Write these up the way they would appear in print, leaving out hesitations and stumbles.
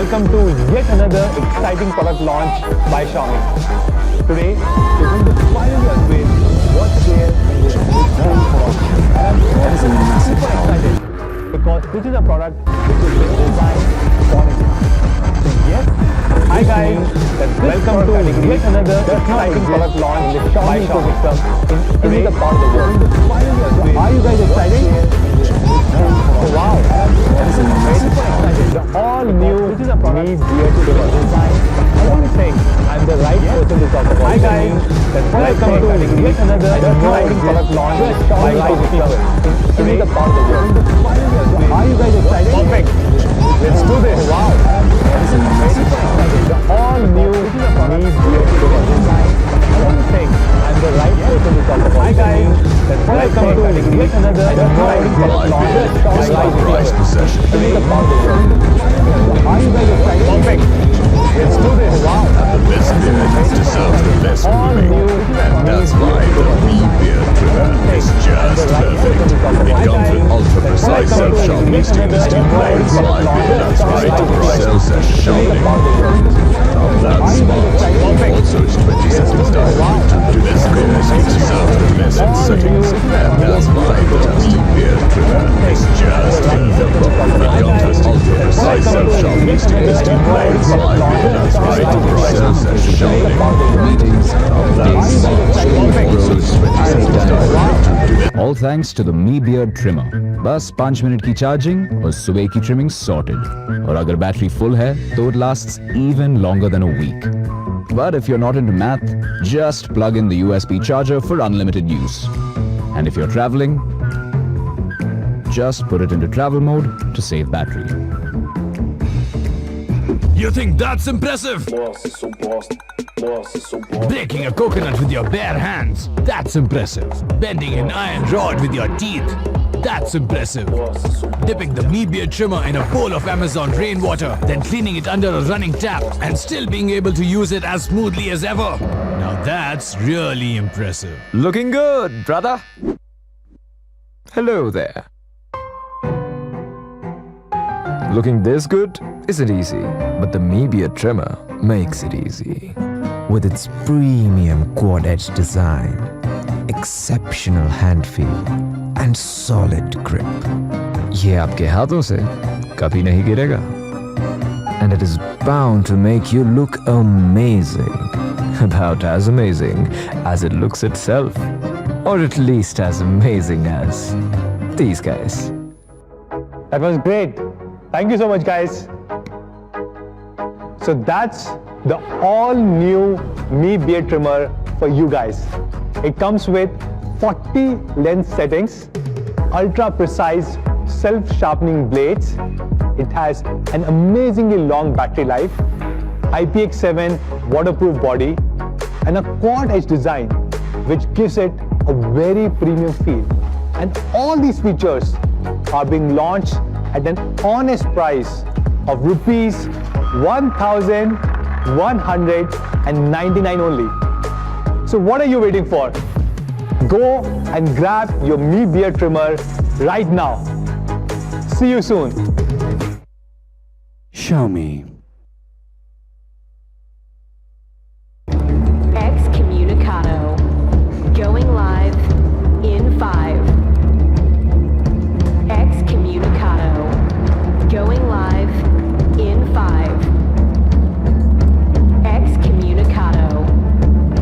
welcome to yet another exciting product launch by Xiaomi. Today, we're going to finally unveil what's there in this whole product. And I'm super excited because this is a product which has been designed for it. So yes, hi guys, welcome to yet another exciting product launch by Xiaomi in today the part of the world. Are you guys excited? Oh, wow, that's amazing. The all-new Mi Beard Trimmer. I don't think I'm the right person to talk about. Hi guys, welcome to yet another exciting product launch by Xiaomi in today the part of the world. Are you guys excited? Perfect. Let's do this. Oh, wow, that's amazing. The all-new Mi Beard Trimmer. I don't think I'm the right person to talk about. Hi guys, welcome to yet another exciting product launch by Xiaomi possession. today the part of the world. Are you guys excited? Perfect. Let's do this. Wow. The best beard deserves the best grooming, and that's why the Mi Beard Trimmer is just perfect. It comes with ultra-precise self-sharp stainless steel blades, that's right, cells are sharpening. Now that's smart. Also, it's 20 seconds dialed. This beard deserves the best in settings, and that's why the Mi Beard Trimmer is just incredible. It comes with ultra-precise self-sharp stainless steel blades, that's right, cells are sharpening. Meetings, That's smart. all thanks to the Mi Beard Trimmer. बस 5 minute की charging और सुबह की trimming sorted. और अगर battery full है तो it lasts even longer than a week. But if you're not into math, just plug in the USB charger for unlimited use. And if you're traveling, just put it into travel mode to save battery. You think that's impressive? Breaking a coconut with your bare hands, that's impressive. Bending an iron rod with your teeth, that's impressive. Dipping the Mi Beard Trimmer in a bowl of Amazon rainwater, then cleaning it under a running tap and still being able to use it as smoothly as ever. Now that's really impressive. Looking good, brother. Hello there. Looking this good isn't easy, but the Mi Beard Trimmer makes it easy. With its premium quad-edge design, exceptional hand feel, and solid grip. ये आपके हाथों से कभी नहीं गिरेगा. And it is bound to make you look amazing. About as amazing as it looks itself. Or at least as amazing as these guys. That was great. Thank you so much, guys. So that's the all-new Mi Beard Trimmer for you guys. It comes with 40 lens settings, ultra-precise self-sharpening blades. It has an amazingly long battery life, IPX7 waterproof body, and a quad-edge design, which gives it a very premium feel. And all these features are being launched at an honest price of rupees 1,199 only. So what are you waiting for? Go and grab your Mi Beard Trimmer right now. See you soon. Xiaomi. Excommunicado. Going live in 5. Excommunicado. Going live in 5. Excommunicado.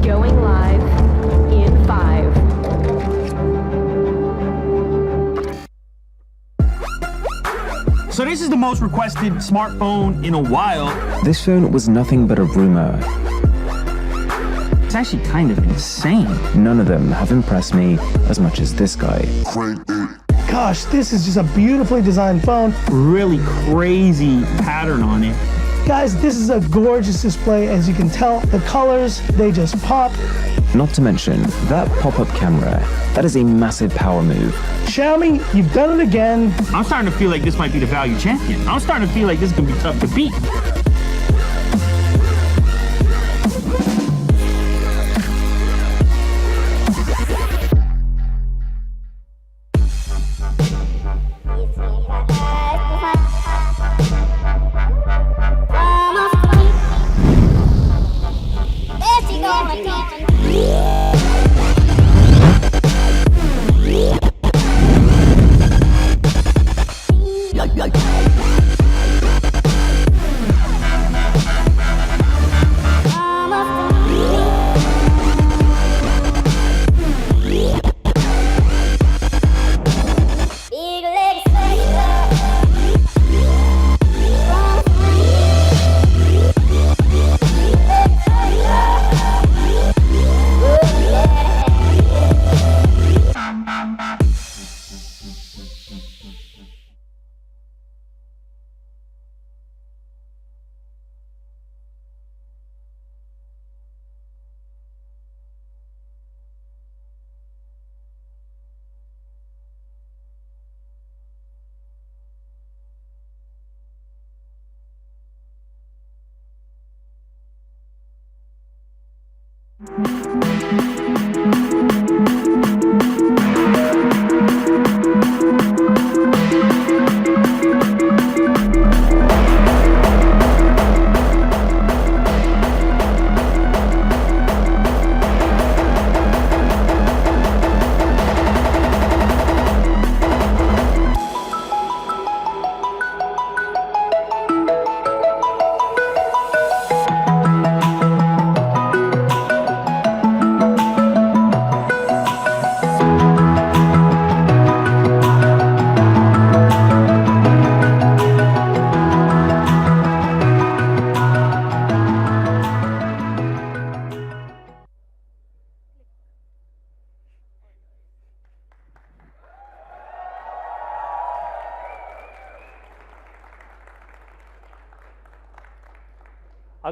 Going live in 5. So this is the most requested smartphone in a while. This phone was nothing but a rumor. It's actually kind of insane. None of them have impressed me as much as this guy. Gosh, this is just a beautifully designed phone. Really crazy pattern on it. Guys, this is a gorgeous display. As you can tell, the colors, they just pop. Not to mention, that pop-up camera, that is a massive power move. Xiaomi, you've done it again. I'm starting to feel like this might be the value champion. I'm starting to feel like this is gonna be tough to beat.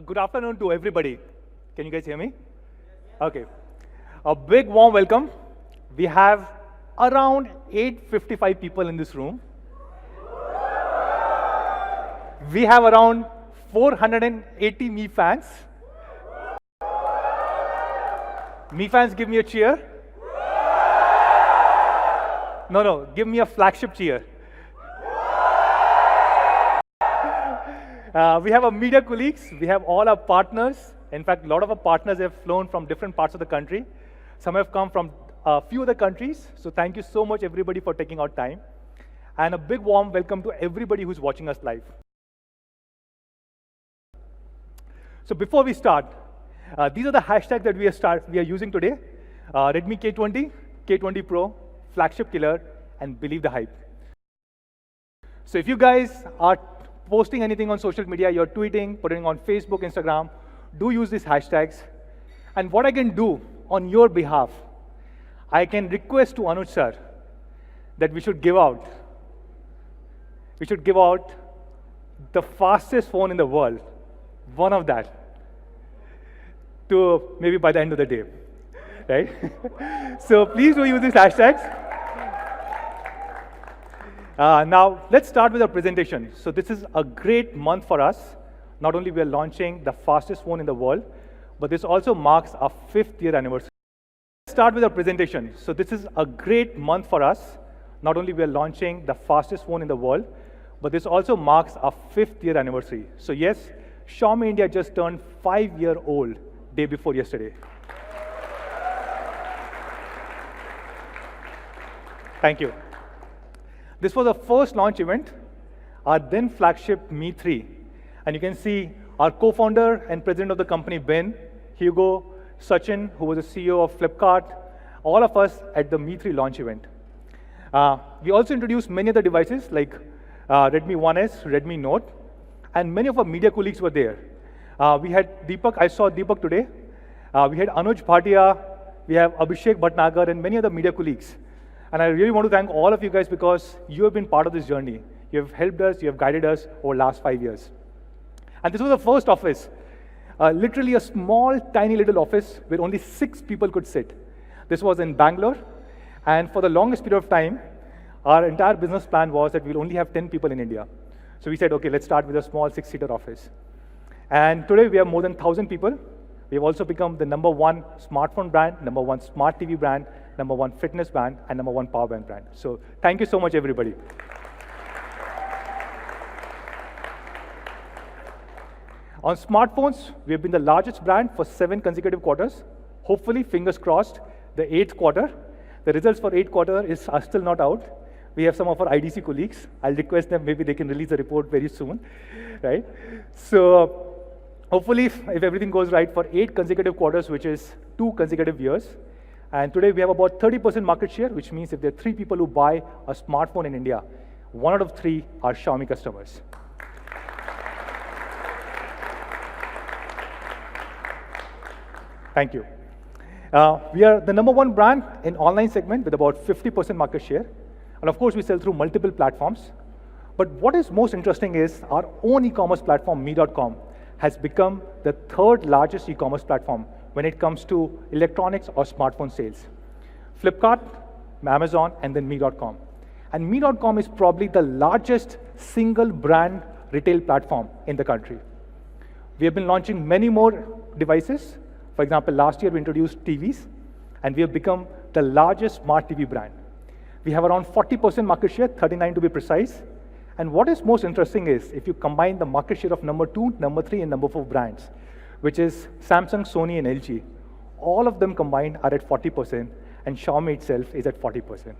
Good afternoon to everybody. Can you guys hear me? Okay. A big warm welcome. We have around 855 people in this room. We have around 480 Me fans. Me fans, give me a cheer. No, give me a flagship cheer. We have our media colleagues, we have all our partners. In fact, a lot of our partners have flown from different parts of the country. Some have come from a few other countries. So thank you so much, everybody, for taking out time. And a big warm welcome to everybody who's watching us live. So before we start, these are the hashtags that we are using today. Redmi K20, K20 Pro, Flagship Killer, and Believe the Hype. So if you guys are posting anything on social media, you're tweeting, putting on Facebook, Instagram, do use these hashtags. And what I can do on your behalf, I can request to Anuj sir that we should give out the fastest phone in the world, one of that, to maybe by the end of the day, right? So please do use these hashtags. Now, let's start with our presentation. So this is a great month for us. Not only we are launching the fastest phone in the world, but this also marks our 5th year anniversary. Let's start with our presentation. So this is a great month for us. Not only we are launching the fastest phone in the world, but this also marks our 5th year anniversary. So yes, Xiaomi India just turned 5-year-old day before yesterday. Thank you. This was our first launch event, our then flagship Mi 3. And you can see our co-founder and president of the company, Ben, Hugo, Sachin, who was the CEO of Flipkart, all of us at the Mi 3 launch event. We also introduced many other devices like Redmi 1S, Redmi Note, and many of our media colleagues were there. We had Deepak, I saw Deepak today. We had Anuj Bhatia, we have Abhishek Bhatnagar, and many other media colleagues. And I really want to thank all of you guys because you have been part of this journey. You have helped us, you have guided us over the last 5 years. And this was the first office, literally a small, tiny little office where only 6 people could sit. This was in Bangalore. And for the longest period of time, our entire business plan was that we'll only have 10 people in India. So we said, okay, let's start with a small 6-seater office. And today we have more than 1,000 people. We have also become the #1 smartphone brand, #1 smart TV brand, #1 fitness brand, and #1 power bank brand. So thank you so much, everybody. On smartphones, we have been the largest brand for 7 consecutive quarters. Hopefully, fingers crossed, the 8th quarter. The results for 8th quarter are still not out. We have some of our IDC colleagues. I'll request them, maybe they can release a report very soon, right? So hopefully, if everything goes right, for 8 consecutive quarters, which is 2 consecutive years. And today we have about 30% market share, which means if there are 3 people who buy a smartphone in India, 1 out of 3 are Xiaomi customers. Thank you. We are the #1 brand in online segment with about 50% market share. And of course, we sell through multiple platforms. But what is most interesting is our own e-commerce platform, me.com, has become the 3rd largest e-commerce platform when it comes to electronics or smartphone sales. Flipkart, Amazon, and then me.com. And me.com is probably the largest single brand retail platform in the country. We have been launching many more devices. For example, last year we introduced TVs, and we have become the largest smart TV brand. We have around 40% market share, 39 to be precise. And what is most interesting is if you combine the market share of number 2, number 3, and number 4 brands, which is Samsung, Sony, and LG, all of them combined are at 40%, and Xiaomi itself is at 40%.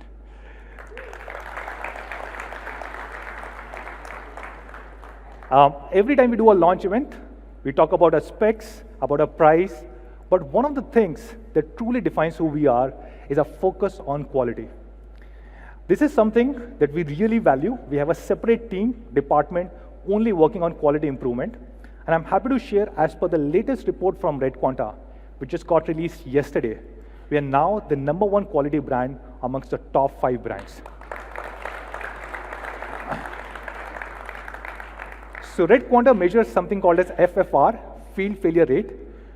Every time we do a launch event, we talk about our specs, about our price, but one of the things that truly defines who we are is our focus on quality. This is something that we really value. We have a separate department, only working on quality improvement. And I'm happy to share, as per the latest report from Red Quanta, which just got released yesterday, we are now the #1 quality brand amongst the top 5 brands. So Red Quanta measures something called as FFR, field failure rate,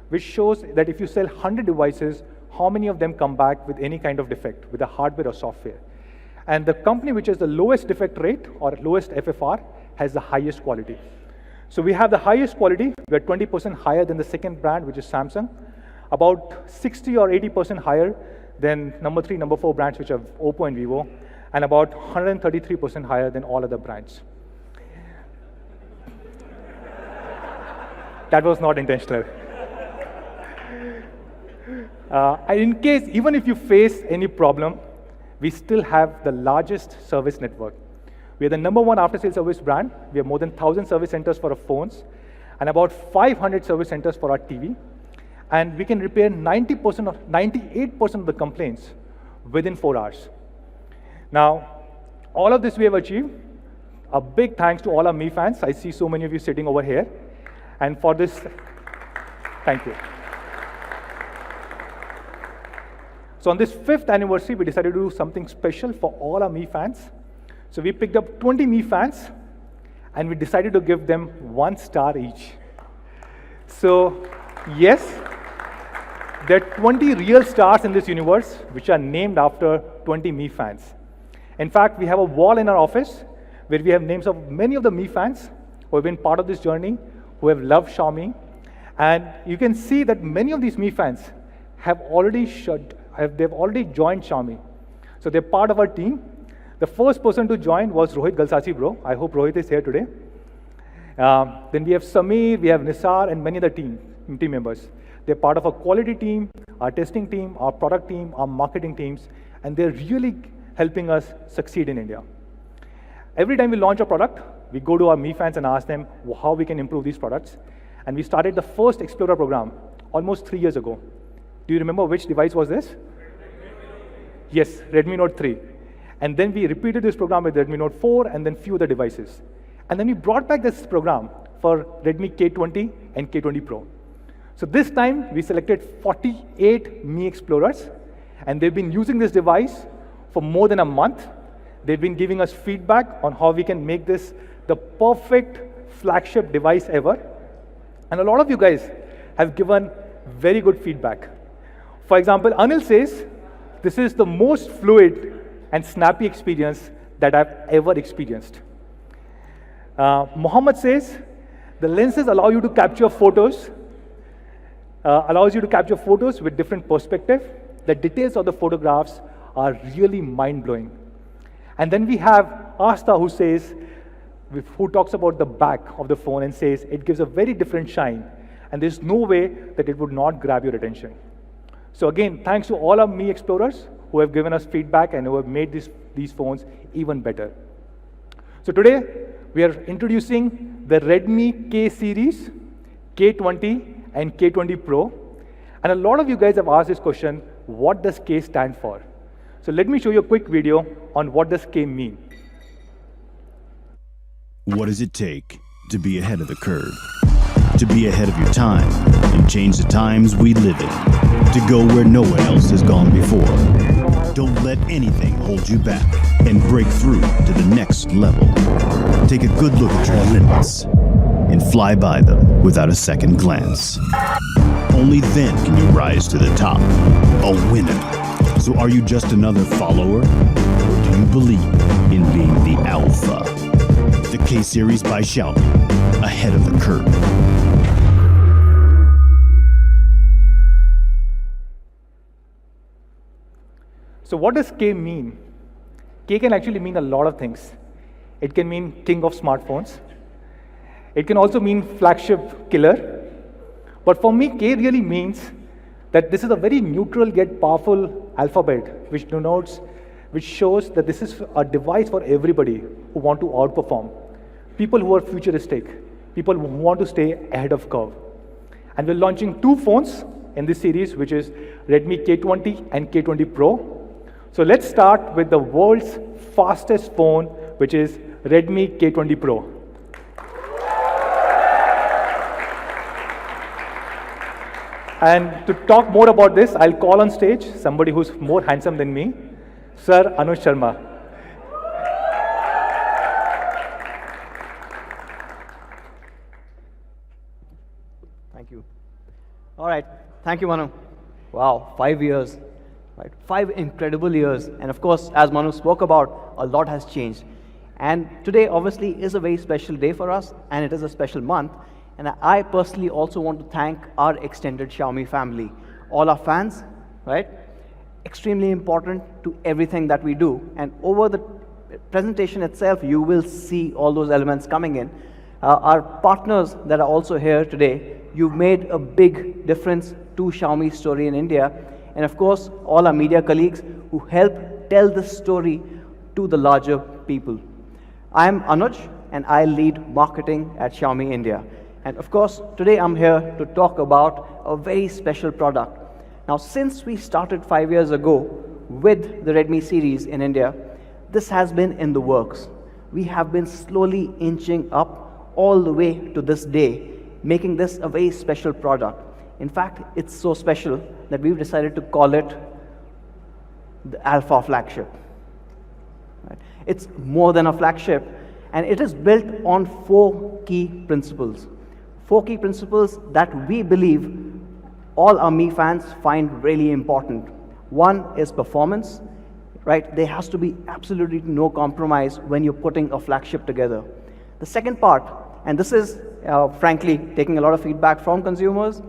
which shows that if you sell 100 devices, how many of them come back with any kind of defect, with the hardware or software. And the company which has the lowest defect rate or lowest FFR has the highest quality. So we have the highest quality. We are 20% higher than the second brand, which is Samsung, about 60 or 80% higher than number 3, number 4 brands, which are Oppo and Vivo, and about 133% higher than all other brands. That was not intentional. In case, even if you face any problem, we still have the largest service network. We are the #1 after-sales service brand. We have more than 1,000 service centers for our phones and about 500 service centers for our TV. And we can repair 98% of the complaints within 4 hours. Now, all of this we have achieved. A big thanks to all our Mi fans. I see so many of you sitting over here. And for this, thank you. So on this 5th anniversary, we decided to do something special for all our Mi fans. So we picked up 20 Mi fans, and we decided to give them 1 star each. So yes, there are 20 real stars in this universe, which are named after 20 Mi fans. In fact, we have a wall in our office where we have names of many of the Mi fans who have been part of this journey, who have loved Xiaomi. And you can see that many of these Mi fans have already joined Xiaomi. So they're part of our team. The first person to join was Rohit Galsasi bro. I hope Rohit is here today. Then we have Sameer, we have Nisar, and many other team members. They're part of our quality team, our testing team, our product team, our marketing teams, and they're really helping us succeed in India. Every time we launch a product, we go to our Mi fans and ask them how we can improve these products. And we started the first Explorer program almost 3 years ago. Do you remember which device was this? Yes, Redmi Note 3. And then we repeated this program with Redmi Note 4 and then few other devices. And then we brought back this program for Redmi K20 and K20 Pro. So this time we selected 48 Mi Explorers, and they've been using this device for more than a month. They've been giving us feedback on how we can make this the perfect flagship device ever. And a lot of you guys have given very good feedback. For example, Anil says, this is the most fluid and snappy experience that I've ever experienced. Mohammed says, the lenses allow you to capture photos, with different perspective. The details of the photographs are really mind-blowing. And then we have Asta who talks about the back of the phone and says it gives a very different shine, and there's no way that it would not grab your attention. So again, thanks to all our Mi Explorers who have given us feedback and who have made these phones even better. So today, we are introducing the Redmi K series, K20 and K20 Pro. And a lot of you guys have asked this question, what does K stand for? So let me show you a quick video on what does K mean. What does it take to be ahead of the curve? To be ahead of your time and change the times we live in. To go where no one else has gone before. Don't let anything hold you back and break through to the next level. Take a good look at your limits and fly by them without a second glance. Only then can you rise to the top, a winner. So are you just another follower, or do you believe in being the alpha? The K series by Xiaomi, ahead of the curve. So what does K mean? K can actually mean a lot of things. It can mean king of smartphones. It can also mean flagship killer. But for me, K really means that this is a very neutral yet powerful alphabet, which shows that this is a device for everybody who want to outperform. People who are futuristic, people who want to stay ahead of curve. And we're launching 2 phones in this series, which is Redmi K20 and K20 Pro. So let's start with the world's fastest phone, which is Redmi K20 Pro. And to talk more about this, I'll call on stage somebody who's more handsome than me, Sir Anuj Sharma. Thank you. All right. Thank you, Manu. Wow, 5 years. Right? 5 incredible years. And of course, as Manu spoke about, a lot has changed. And today, obviously, is a very special day for us, and it is a special month. And I personally also want to thank our extended Xiaomi family, all our fans, right? Extremely important to everything that we do. And over the presentation itself, you will see all those elements coming in. Our partners that are also here today, you've made a big difference to Xiaomi's story in India. And of course, all our media colleagues who help tell this story to the larger people. I'm Anuj, and I lead marketing at Xiaomi India. And of course, today I'm here to talk about a very special product. Now, since we started 5 years ago with the Redmi series in India, this has been in the works. We have been slowly inching up all the way to this day, making this a very special product. In fact, it's so special that we've decided to call it the Alpha flagship. Right? It's more than a flagship, and it is built on 4 key principles. 4 key principles that we believe all our Mi fans find really important. One is performance, right? There has to be absolutely no compromise when you're putting a flagship together. The second part, and this is frankly taking a lot of feedback from consumers,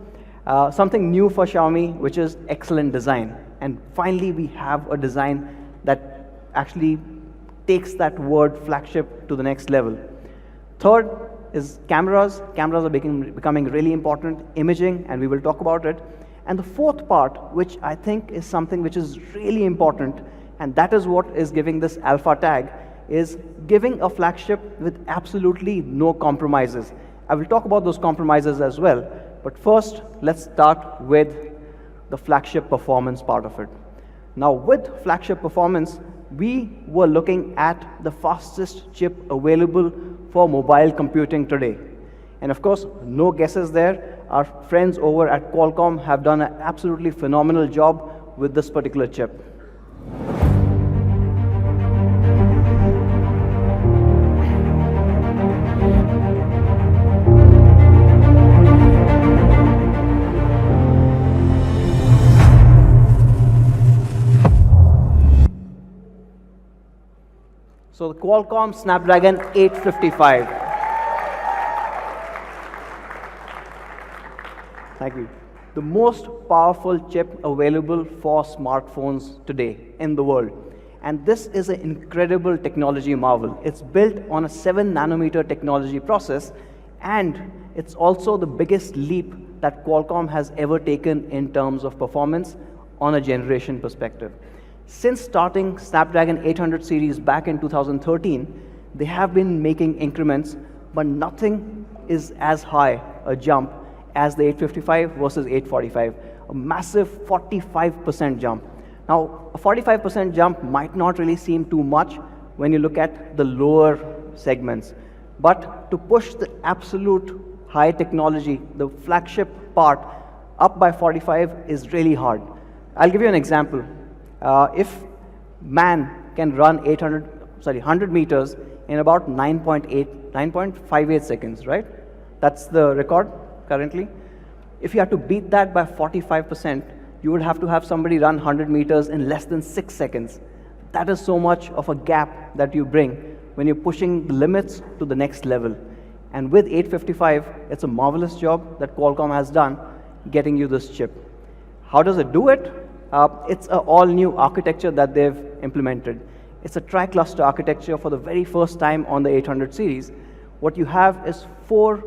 something new for Xiaomi, which is excellent design. And finally, we have a design that actually takes that word flagship to the next level. Third is cameras. Cameras are becoming really important, imaging, and we will talk about it. And the fourth part, which I think is something which is really important, and that is what is giving this Alpha tag, is giving a flagship with absolutely no compromises. I will talk about those compromises as well, but first, let's start with the flagship performance part of it. Now, with flagship performance, we were looking at the fastest chip available for mobile computing today. And of course, no guesses there. Our friends over at Qualcomm have done an absolutely phenomenal job with this particular chip. So the Qualcomm Snapdragon 855. Thank you. The most powerful chip available for smartphones today in the world. And this is an incredible technology marvel. It's built on a 7-nanometer technology process, and it's also the biggest leap that Qualcomm has ever taken in terms of performance on a generation perspective. Since starting Snapdragon 800 series back in 2013, they have been making increments, but nothing is as high a jump as the 855 versus 845, a massive 45% jump. Now, a 45% jump might not really seem too much when you look at the lower segments, but to push the absolute high technology, the flagship part, up by 45 is really hard. I'll give you an example. If man can run 100 meters in about 9.58 seconds, right? That's the record currently. If you have to beat that by 45%, you would have to have somebody run 100 meters in less than 6 seconds. That is so much of a gap that you bring when you're pushing the limits to the next level. And with 855, it's a marvelous job that Qualcomm has done getting you this chip. How does it do it? It's an all-new architecture that they've implemented. It's a tri-cluster architecture for the very first time on the 800 series. What you have is 4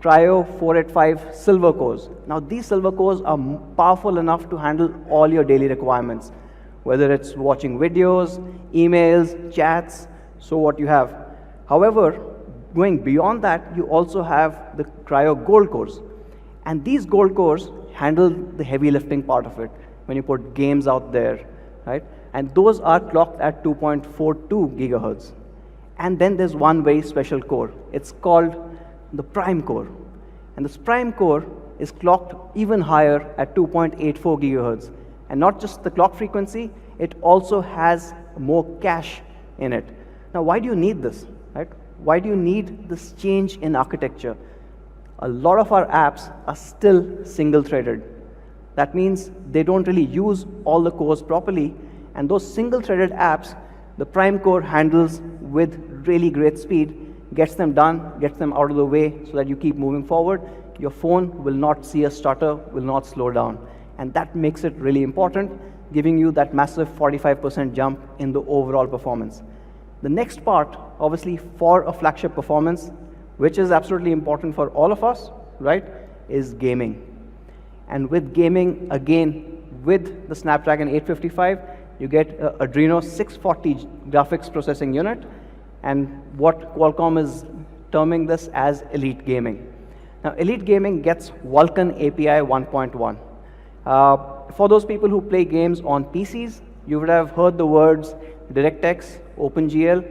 Cryo 485 silver cores. Now these silver cores are powerful enough to handle all your daily requirements, whether it's watching videos, emails, chats, so what you have. However, going beyond that, you also have the Cryo gold cores. And these gold cores handle the heavy lifting part of it when you put games out there, right? And those are clocked at 2.42 gigahertz. And then there's one very special core. It's called the prime core. And this prime core is clocked even higher at 2.84 gigahertz. And not just the clock frequency, it also has more cache in it. Now, why do you need this, right? Why do you need this change in architecture? A lot of our apps are still single-threaded. That means they don't really use all the cores properly, and those single-threaded apps, the prime core handles with really great speed, gets them done, gets them out of the way so that you keep moving forward. Your phone will not see a stutter, will not slow down. And that makes it really important, giving you that massive 45% jump in the overall performance. The next part, obviously, for a flagship performance, which is absolutely important for all of us, right, is gaming. And with gaming, again, with the Snapdragon 855, you get a Adreno 640 graphics processing unit, and what Qualcomm is terming this as elite gaming. Now, elite gaming gets Vulkan API 1.1. For those people who play games on PCs, you would have heard the words DirectX, OpenGL.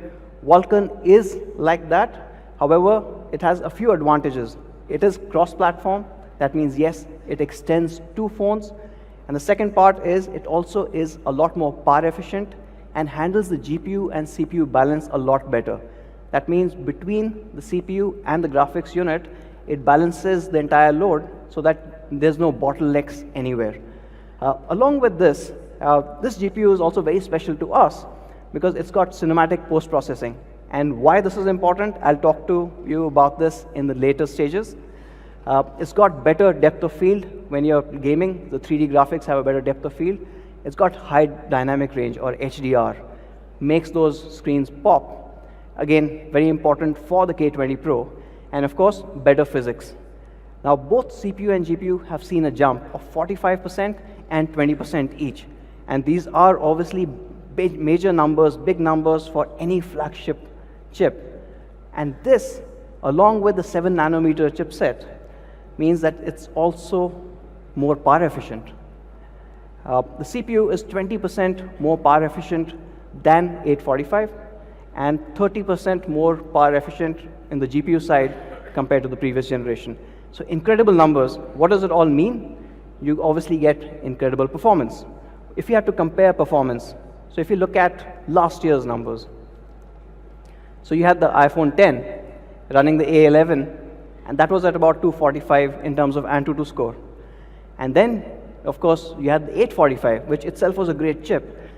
Vulkan is like that. However, it has a few advantages. It is cross-platform. That means, yes, it extends to phones. And the second part is it also is a lot more power efficient and handles the GPU and CPU balance a lot better. That means between the CPU and the graphics unit, it balances the entire load so that there's no bottlenecks anywhere. Along with this, this GPU is also very special to us because it's got cinematic post-processing. And why this is important, I'll talk to you about this in the later stages. It's got better depth of field when you're gaming. The 3D graphics have a better depth of field. It's got high dynamic range, or HDR. Makes those screens pop. Again, very important for the K20 Pro. And of course, better physics. Now, both CPU and GPU have seen a jump of 45% and 20% each. And these are obviously major numbers, big numbers for any flagship chip. And this, along with the 7 nanometer chipset, means that it's also more power efficient. The CPU is 20% more power efficient than 845 and 30% more power efficient in the GPU side compared to the previous generation. So incredible numbers. What does it all mean? You obviously get incredible performance. If you have to compare performance, so if you look at last year's numbers, so you had the iPhone 10 running the A11, and that was at about 245 in terms of Antutu score. And then, of course, you had the 845, which itself was a great chip.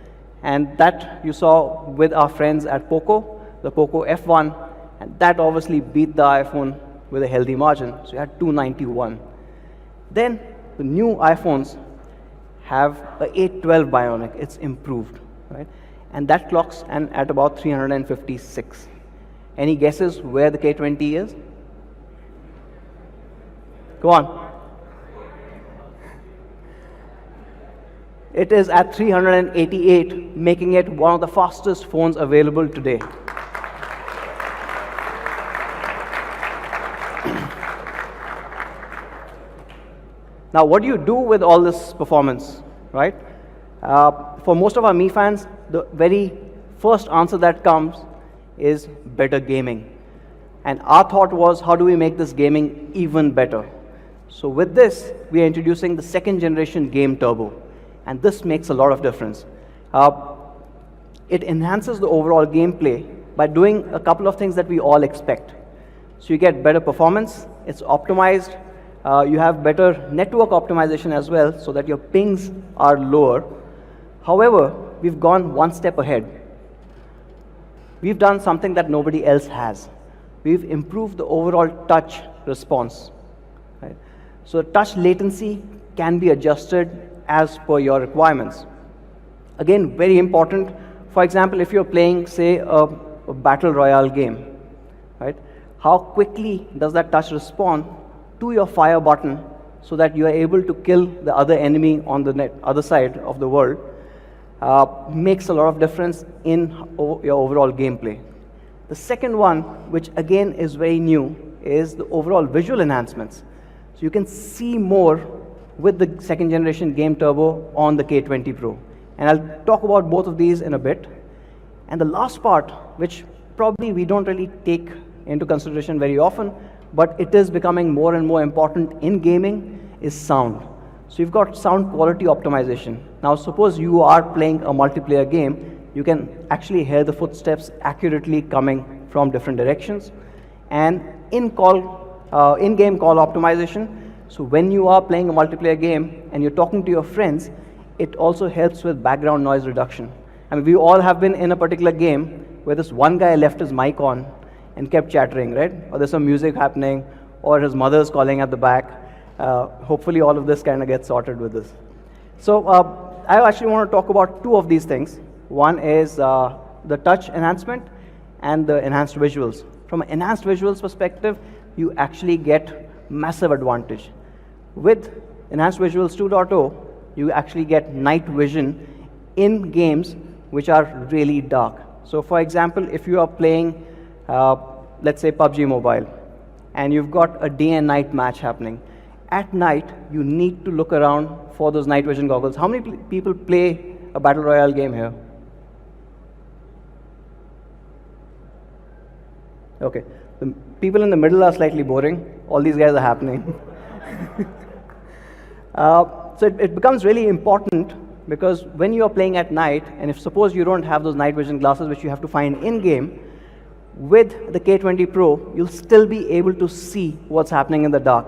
And that you saw with our friends at Poco, the Poco F1, and that obviously beat the iPhone with a healthy margin. So you had 291. Then the new iPhones have a 812 Bionic. It's improved, right? And that clocks at about 356. Any guesses where the K20 is? Go on. It is at 388, making it one of the fastest phones available today. Now, what do you do with all this performance, right? For most of our Mi fans, the very first answer that comes is better gaming. And our thought was, how do we make this gaming even better? So with this, we are introducing the second generation Game Turbo. And this makes a lot of difference. It enhances the overall gameplay by doing a couple of things that we all expect. So you get better performance, it's optimized, you have better network optimization as well so that your pings are lower. However, we've gone one step ahead. We've done something that nobody else has. We've improved the overall touch response. Right? So touch latency can be adjusted as per your requirements. Again, very important. For example, if you're playing, say, a battle royale game, right? How quickly does that touch respond to your fire button so that you are able to kill the other enemy on the other side of the world makes a lot of difference in your overall gameplay. The second one, which again is very new, is the overall visual enhancements. So you can see more with the second generation Game Turbo on the K20 Pro. And I'll talk about both of these in a bit. And the last part, which probably we don't really take into consideration very often, but it is becoming more and more important in gaming, is sound. So you've got sound quality optimization. Now suppose you are playing a multiplayer game, you can actually hear the footsteps accurately coming from different directions. And in-game call optimization, so when you are playing a multiplayer game and you're talking to your friends, it also helps with background noise reduction. I mean, we all have been in a particular game where this one guy left his mic on and kept chattering, right? Or there's some music happening, or his mother's calling at the back. Hopefully all of this kind of gets sorted with this. So I actually want to talk about two of these things. One is the touch enhancement and the enhanced visuals. From an enhanced visuals perspective, you actually get massive advantage. With enhanced visuals 2.0, you actually get night vision in games which are really dark. So for example, if you are playing, let's say PUBG Mobile, and you've got a day and night match happening, at night you need to look around for those night vision goggles. How many people play a battle royale game here? Okay, the people in the middle are slightly boring. All these guys are happening. So it becomes really important because when you are playing at night, and if suppose you don't have those night vision glasses which you have to find in-game, with the K20 Pro, you'll still be able to see what's happening in the dark.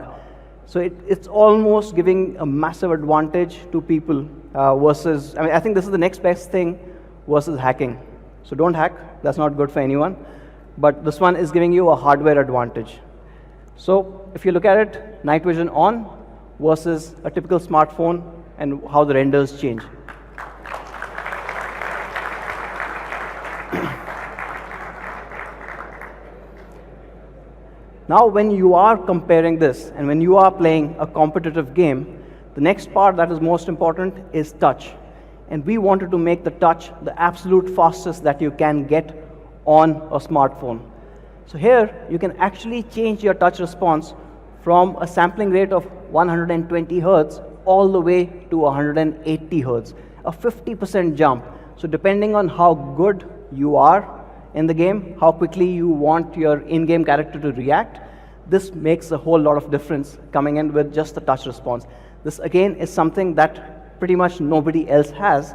So it's almost giving a massive advantage to people versus, I mean, I think this is the next best thing versus hacking. So don't hack, that's not good for anyone. But this one is giving you a hardware advantage. So if you look at it, night vision on versus a typical smartphone and how the renders change. Now when you are comparing this and when you are playing a competitive game, the next part that is most important is touch. And we wanted to make the touch the absolute fastest that you can get on a smartphone. So here you can actually change your touch response from a sampling rate of 120 Hertz all the way to 180 Hertz, a 50% jump. So depending on how good you are in the game, how quickly you want your in-game character to react, this makes a whole lot of difference coming in with just the touch response. This again is something that pretty much nobody else has.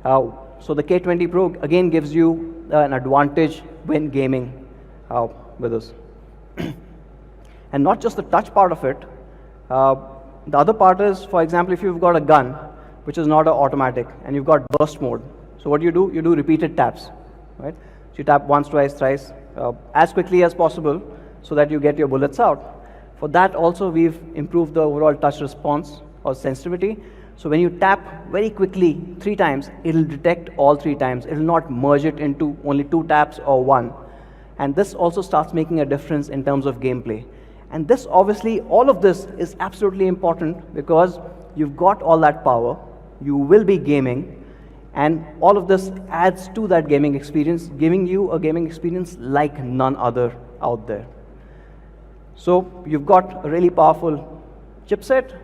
So the K20 Pro again gives you an advantage when gaming with us. And not just the touch part of it, the other part is, for example, if you've got a gun, which is not an automatic, and you've got burst mode. So what do? You do repeated taps, right? So you tap once, twice, thrice, as quickly as possible so that you get your bullets out. For that also, we've improved the overall touch response or sensitivity. So when you tap very quickly 3 times, it'll detect all 3 times. It'll not merge it into only 2 taps or 1. And this also starts making a difference in terms of gameplay. And this obviously, all of this is absolutely important because you've got all that power, you will be gaming, and all of this adds to that gaming experience, giving you a gaming experience like none other out there. So you've got a really powerful chipset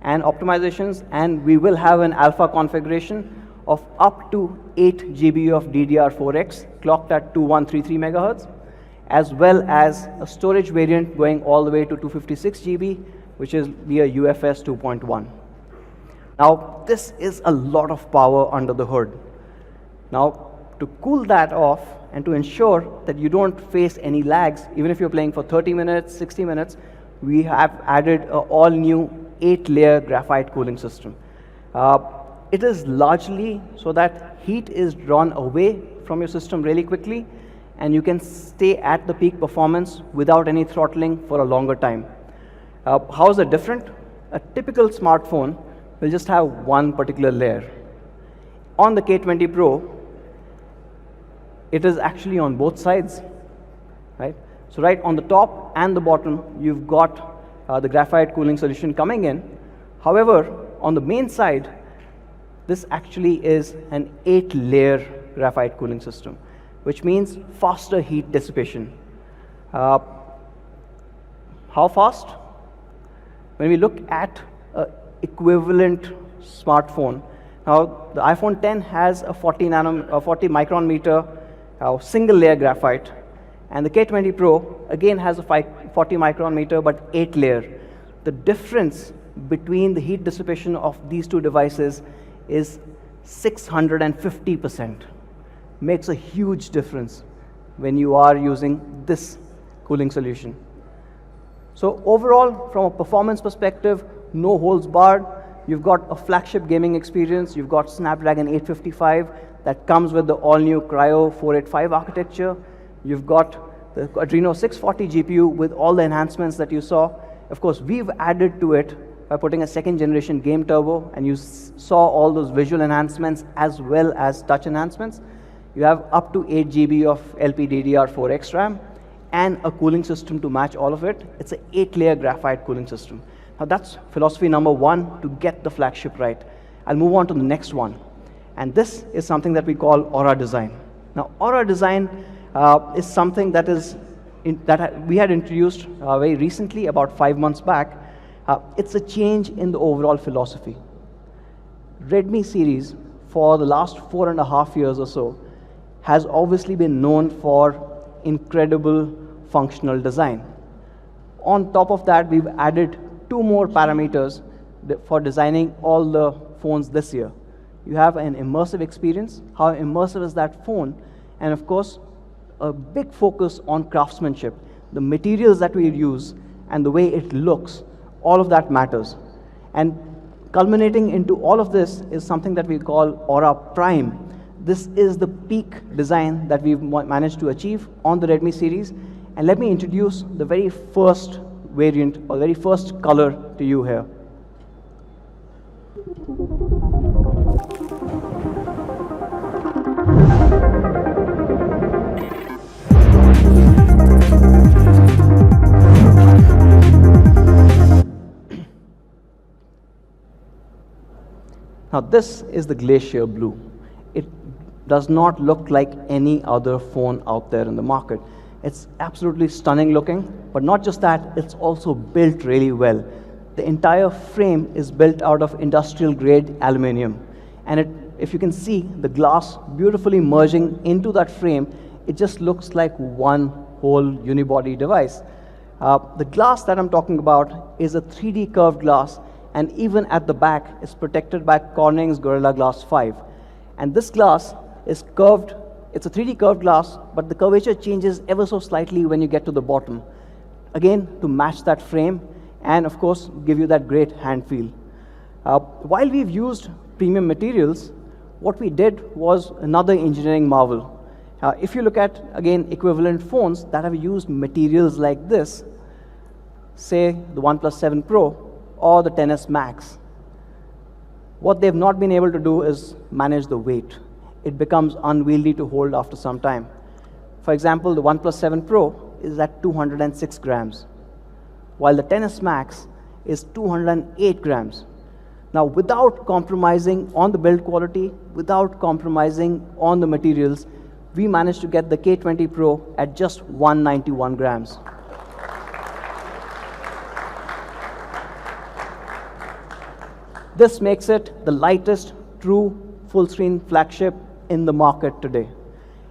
and optimizations, and we will have an alpha configuration of up to 8 GB of DDR4X clocked at 2133 megahertz, as well as a storage variant going all the way to 256 GB, which is via UFS 2.1. Now, this is a lot of power under the hood. Now, to cool that off and to ensure that you don't face any lags, even if you're playing for 30 minutes, 60 minutes, we have added an all-new 8-layer graphite cooling system. It is largely so that heat is drawn away from your system really quickly, and you can stay at the peak performance without any throttling for a longer time. How is it different? A typical smartphone will just have one particular layer. On the K20 Pro, it is actually on both sides, right? So right on the top and the bottom, you've got the graphite cooling solution coming in. However, on the main side, this actually is an 8-layer graphite cooling system, which means faster heat dissipation. How fast? When we look at an equivalent smartphone, now the iPhone 10 has a 40 micron meter single layer graphite, and the K20 Pro again has a 40 micron meter but 8 layer. The difference between the heat dissipation of these two devices is 650%. Makes a huge difference when you are using this cooling solution. So overall, from a performance perspective, no holds barred. You've got a flagship gaming experience. You've got Snapdragon 855 that comes with the all-new Cryo 485 architecture. You've got the Adreno 640 GPU with all the enhancements that you saw. Of course, we've added to it by putting a second-generation game turbo, and you saw all those visual enhancements as well as touch enhancements. You have up to 8 GB of LPDDR4X RAM and a cooling system to match all of it. It's an 8-layer graphite cooling system. Now that's philosophy number 1 to get the flagship right. I'll move on to the next one. And this is something that we call Aura Design. Now Aura Design is something that we had introduced very recently, about 5 months back. It's a change in the overall philosophy. Redmi series, for the last 4.5 years or so, has obviously been known for incredible functional design. On top of that, we've added 2 more parameters for designing all the phones this year. You have an immersive experience. How immersive is that phone? And of course, a big focus on craftsmanship. The materials that we use and the way it looks, all of that matters. And culminating into all of this is something that we call Aura Prime. This is the peak design that we've managed to achieve on the Redmi series. And let me introduce the very first variant or very first color to you here. Now this is the Glacier Blue. It does not look like any other phone out there in the market. It's absolutely stunning looking, but not just that, it's also built really well. The entire frame is built out of industrial grade aluminum. And if you can see the glass beautifully merging into that frame, it just looks like one whole unibody device. The glass that I'm talking about is a 3D curved glass, and even at the back is protected by Corning's Gorilla Glass 5. And this glass is curved. It's a 3D curved glass, but the curvature changes ever so slightly when you get to the bottom. Again, to match that frame and of course give you that great hand feel. While we've used premium materials, what we did was another engineering marvel. If you look at, again, equivalent phones that have used materials like this, say the OnePlus 7 Pro or the XS Max, what they've not been able to do is manage the weight. It becomes unwieldy to hold after some time. For example, the OnePlus 7 Pro is at 206 grams, while the XS Max is 208 grams. Now, without compromising on the build quality, without compromising on the materials, we managed to get the K20 Pro at just 191 grams. This makes it the lightest true full-screen flagship in the market today.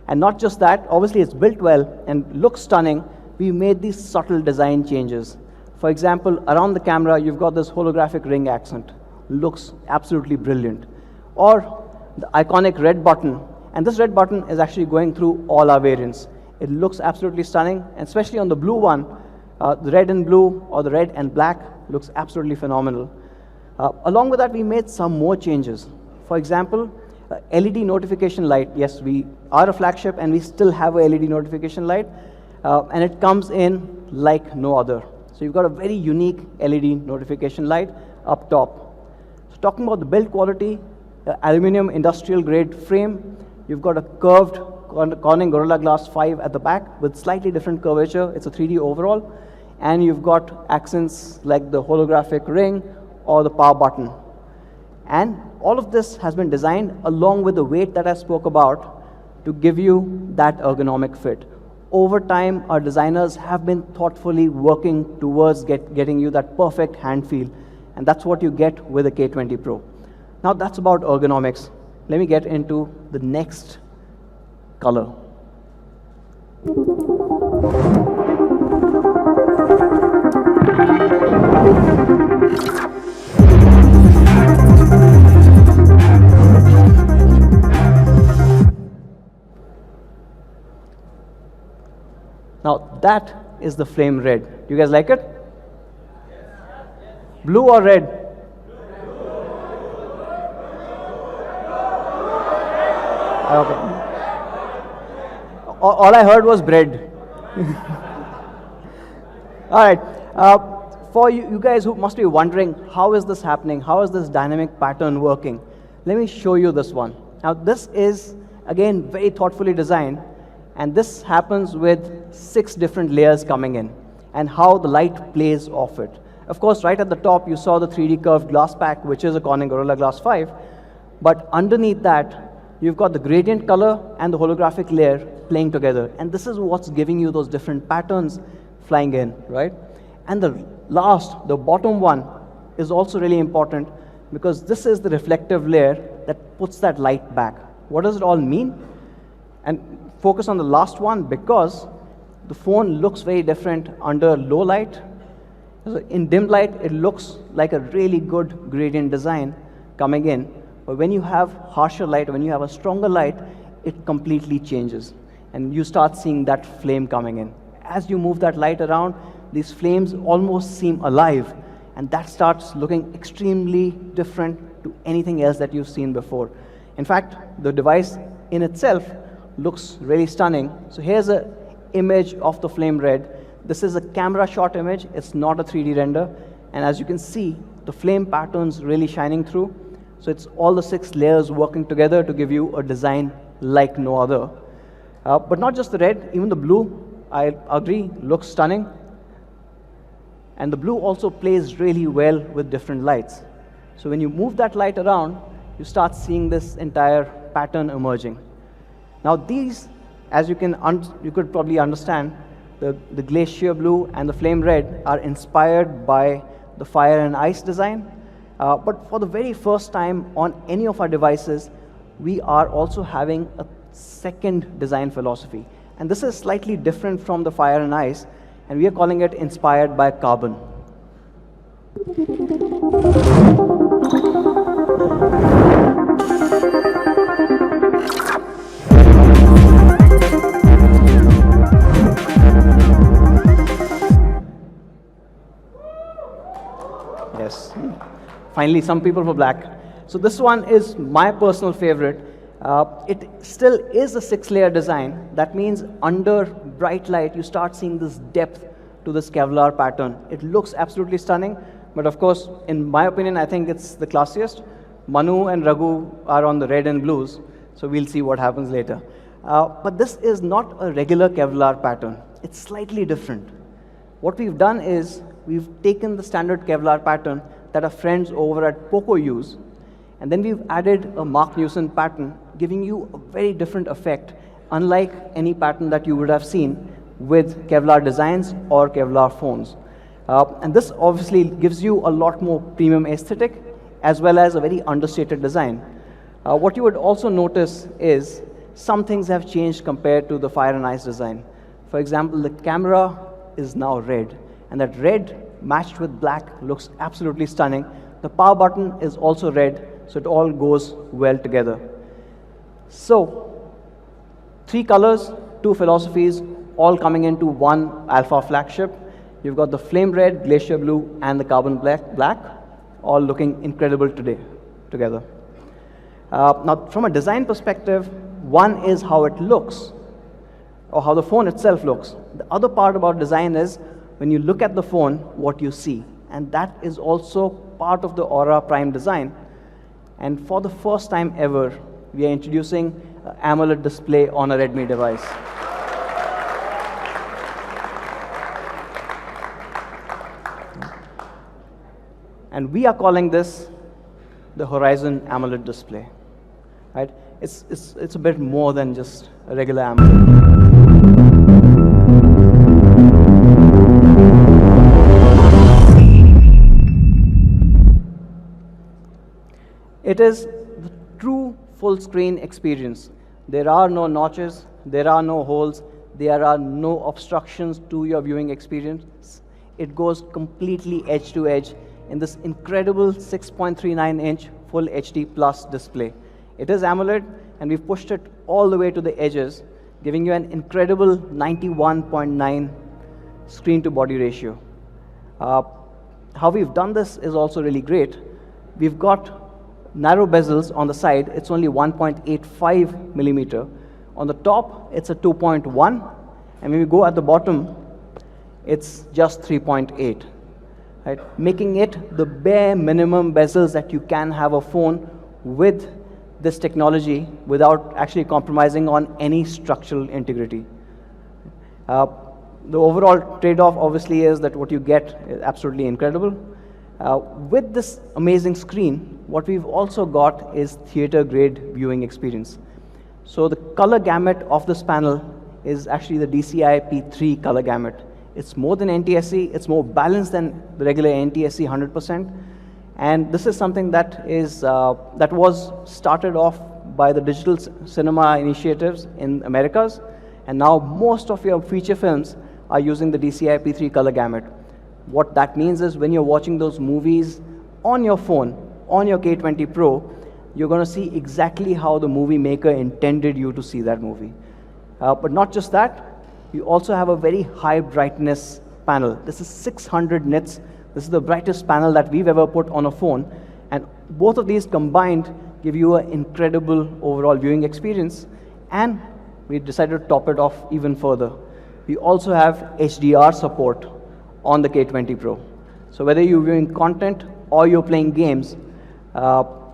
And not just that, obviously it's built well and looks stunning. We made these subtle design changes. For example, around the camera, you've got this holographic ring accent. Looks absolutely brilliant. Or the iconic red button. And this red button is actually going through all our variants. It looks absolutely stunning, and especially on the blue one, the red and blue or the red and black looks absolutely phenomenal. Along with that, we made some more changes. For example, LED notification light. Yes, we are a flagship and we still have a LED notification light, and it comes in like no other. So you've got a very unique LED notification light up top. So talking about the build quality, the aluminum industrial grade frame, you've got a curved Corning Gorilla Glass 5 at the back with slightly different curvature. It's a 3D overall. And you've got accents like the holographic ring or the power button. And all of this has been designed along with the weight that I spoke about to give you that ergonomic fit. Over time, our designers have been thoughtfully working towards getting you that perfect hand feel. And that's what you get with the K20 Pro. Now that's about ergonomics. Let me get into the next color. Now that is the flame red. Do you guys like it? Blue or red? Okay. All I heard was bread. All right. For you guys who must be wondering, how is this happening? How is this dynamic pattern working? Let me show you this one. Now, this is, again, very thoughtfully designed. And this happens with 6 different layers coming in and how the light plays off it. Of course, right at the top, you saw the 3D curved glass pack, which is a Corning Gorilla Glass 5. But underneath that, you've got the gradient color and the holographic layer playing together. And this is what's giving you those different patterns flying in, right? And the bottom one, is also really important because this is the reflective layer that puts that light back. What does it all mean? And focus on the last one because the phone looks very different under low light. So in dim light, it looks like a really good gradient design coming in. But when you have harsher light, when you have a stronger light, it completely changes. And you start seeing that flame coming in. As you move that light around, these flames almost seem alive. And that starts looking extremely different to anything else that you've seen before. In fact, the device in itself looks really stunning. So here's an image of the flame red. This is a camera shot image. It's not a 3D render. And as you can see, the flame pattern's really shining through. So it's all the 6 layers working together to give you a design like no other. But not just the red, even the blue, I agree, looks stunning. And the blue also plays really well with different lights. So when you move that light around, you start seeing this entire pattern emerging. Now these, as you could probably understand, the glacier blue and the flame red are inspired by the fire and ice design. But for the very first time on any of our devices, we are also having a second design philosophy. And this is slightly different from the fire and ice, and we are calling it inspired by carbon. Yes. Finally, some people for black. So this one is my personal favorite. It still is a 6-layer design. That means under bright light, you start seeing this depth to this Kevlar pattern. It looks absolutely stunning, but of course, in my opinion, I think it's the classiest. Manu and Raghu are on the red and blues, so we'll see what happens later. But this is not a regular Kevlar pattern. It's slightly different. What we've done is we've taken the standard Kevlar pattern that our friends over at Poco use, and then we've added a Mark Newson pattern, giving you a very different effect, unlike any pattern that you would have seen with Kevlar designs or Kevlar phones. And this obviously gives you a lot more premium aesthetic, as well as a very understated design. What you would also notice is some things have changed compared to the fire and ice design. For example, the camera is now red, and that red matched with black looks absolutely stunning. The power button is also red, so it all goes well together. So, 3 colors, 2 philosophies, all coming into one alpha flagship. You've got the flame red, glacier blue, and the carbon black, all looking incredible together. Now, from a design perspective, one is how it looks, or how the phone itself looks. The other part about design is when you look at the phone, what you see. And that is also part of the Aura Prime design. And for the first time ever, we are introducing AMOLED display on a Redmi device. And we are calling this the Horizon AMOLED display. Right? It's a bit more than just a regular AMOLED. It is the true full screen experience. There are no notches, there are no holes, there are no obstructions to your viewing experience. It goes completely edge to edge in this incredible 6.39-inch full HD plus display. It is AMOLED, and we've pushed it all the way to the edges, giving you an incredible 91.9 screen to body ratio. How we've done this is also really great. We've got narrow bezels on the side. It's only 1.85 millimeter. On the top, it's a 2.1, and when we go at the bottom, it's just 3.8. Right? Making it the bare minimum bezels that you can have a phone with this technology without actually compromising on any structural integrity. The overall trade-off obviously is that what you get is absolutely incredible. With this amazing screen, what we've also got is theater-grade viewing experience. So the color gamut of this panel is actually the DCI P3 color gamut. It's more than NTSC, it's more balanced than the regular NTSC 100%. And this is something that was started off by the digital cinema initiatives in Americas. And now most of your feature films are using the DCI P3 color gamut. What that means is when you're watching those movies on your phone, on your K20 Pro, you're going to see exactly how the movie maker intended you to see that movie. But not just that, you also have a very high brightness panel. This is 600 nits. This is the brightest panel that we've ever put on a phone. And both of these combined give you an incredible overall viewing experience. And we decided to top it off even further. We also have HDR support on the K20 Pro. So whether you're viewing content or you're playing games,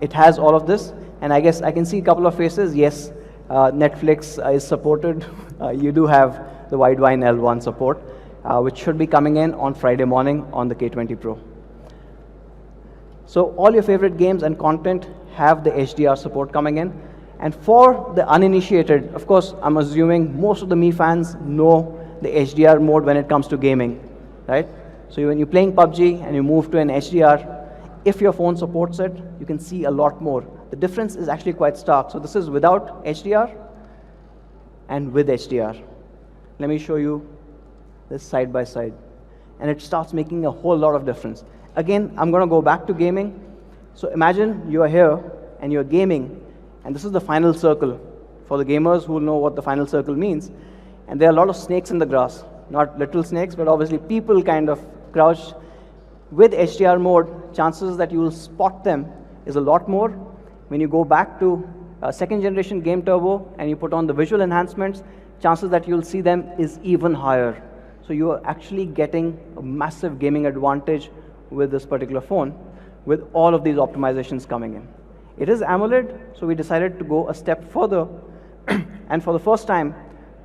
it has all of this. And I guess I can see a couple of faces. Yes, Netflix is supported. You do have the Widevine L1 support, which should be coming in on Friday morning on the K20 Pro. So all your favorite games and content have the HDR support coming in. And for the uninitiated, of course, I'm assuming most of the Mi fans know the HDR mode when it comes to gaming, right? So when you're playing PUBG and you move to an HDR, if your phone supports it, you can see a lot more. The difference is actually quite stark. So this is without HDR and with HDR. Let me show you this side by side. And it starts making a whole lot of difference. Again, I'm going to go back to gaming. So imagine you are here and you're gaming, and this is the final circle. For the gamers who know what the final circle means, and there are a lot of snakes in the grass. Not literal snakes, but obviously people kind of crouched. With HDR mode, chances that you will spot them is a lot more. When you go back to second generation Game Turbo and you put on the visual enhancements, chances that you'll see them is even higher. So you are actually getting a massive gaming advantage with this particular phone, with all of these optimizations coming in. It is AMOLED, so we decided to go a step further. And for the first time,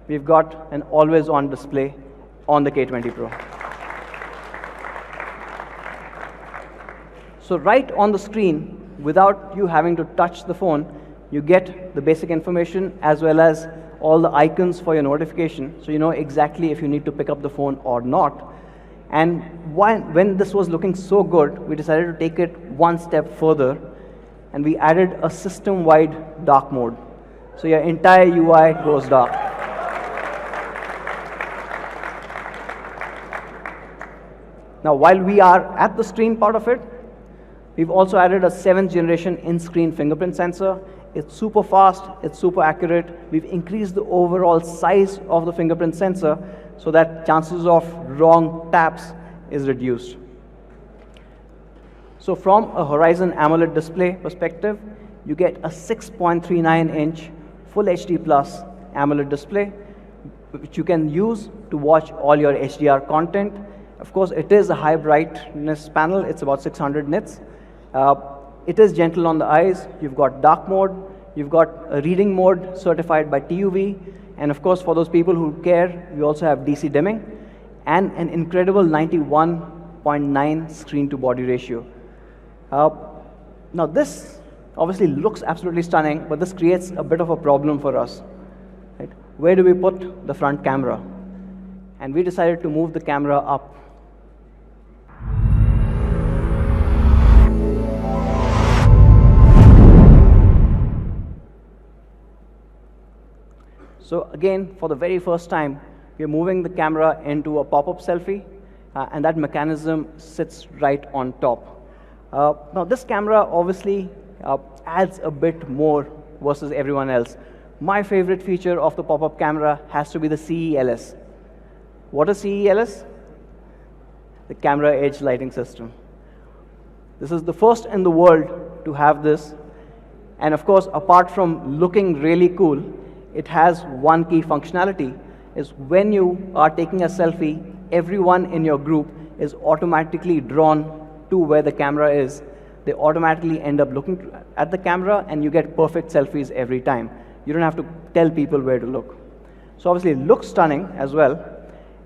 we've got an always-on display on the K20 Pro. So right on the screen, without you having to touch the phone, you get the basic information as well as all the icons for your notification, so you know exactly if you need to pick up the phone or not. And when this was looking so good, we decided to take it one step further, and we added a system-wide dark mode. So your entire UI goes dark. Now, while we are at the screen part of it, we've also added a 7th generation in-screen fingerprint sensor. It's super fast, it's super accurate. We've increased the overall size of the fingerprint sensor so that chances of wrong taps is reduced. So from a Horizon AMOLED display perspective, you get a 6.39-inch Full HD Plus AMOLED display, which you can use to watch all your HDR content. Of course, it is a high brightness panel. It's about 600 nits. It is gentle on the eyes. You've got dark mode. You've got a reading mode certified by TUV. And of course, for those people who care, we also have DC dimming and an incredible 91.9 screen to body ratio. Now this obviously looks absolutely stunning, but this creates a bit of a problem for us. Right? Where do we put the front camera? And we decided to move the camera up. So again, for the very first time, we're moving the camera into a pop-up selfie, and that mechanism sits right on top. Now this camera obviously adds a bit more versus everyone else. My favorite feature of the pop-up camera has to be the CELS. What is CELS? The camera edge lighting system. This is the first in the world to have this. And of course, apart from looking really cool, it has one key functionality, is when you are taking a selfie, everyone in your group is automatically drawn to where the camera is. They automatically end up looking at the camera, and you get perfect selfies every time. You don't have to tell people where to look. So obviously it looks stunning as well,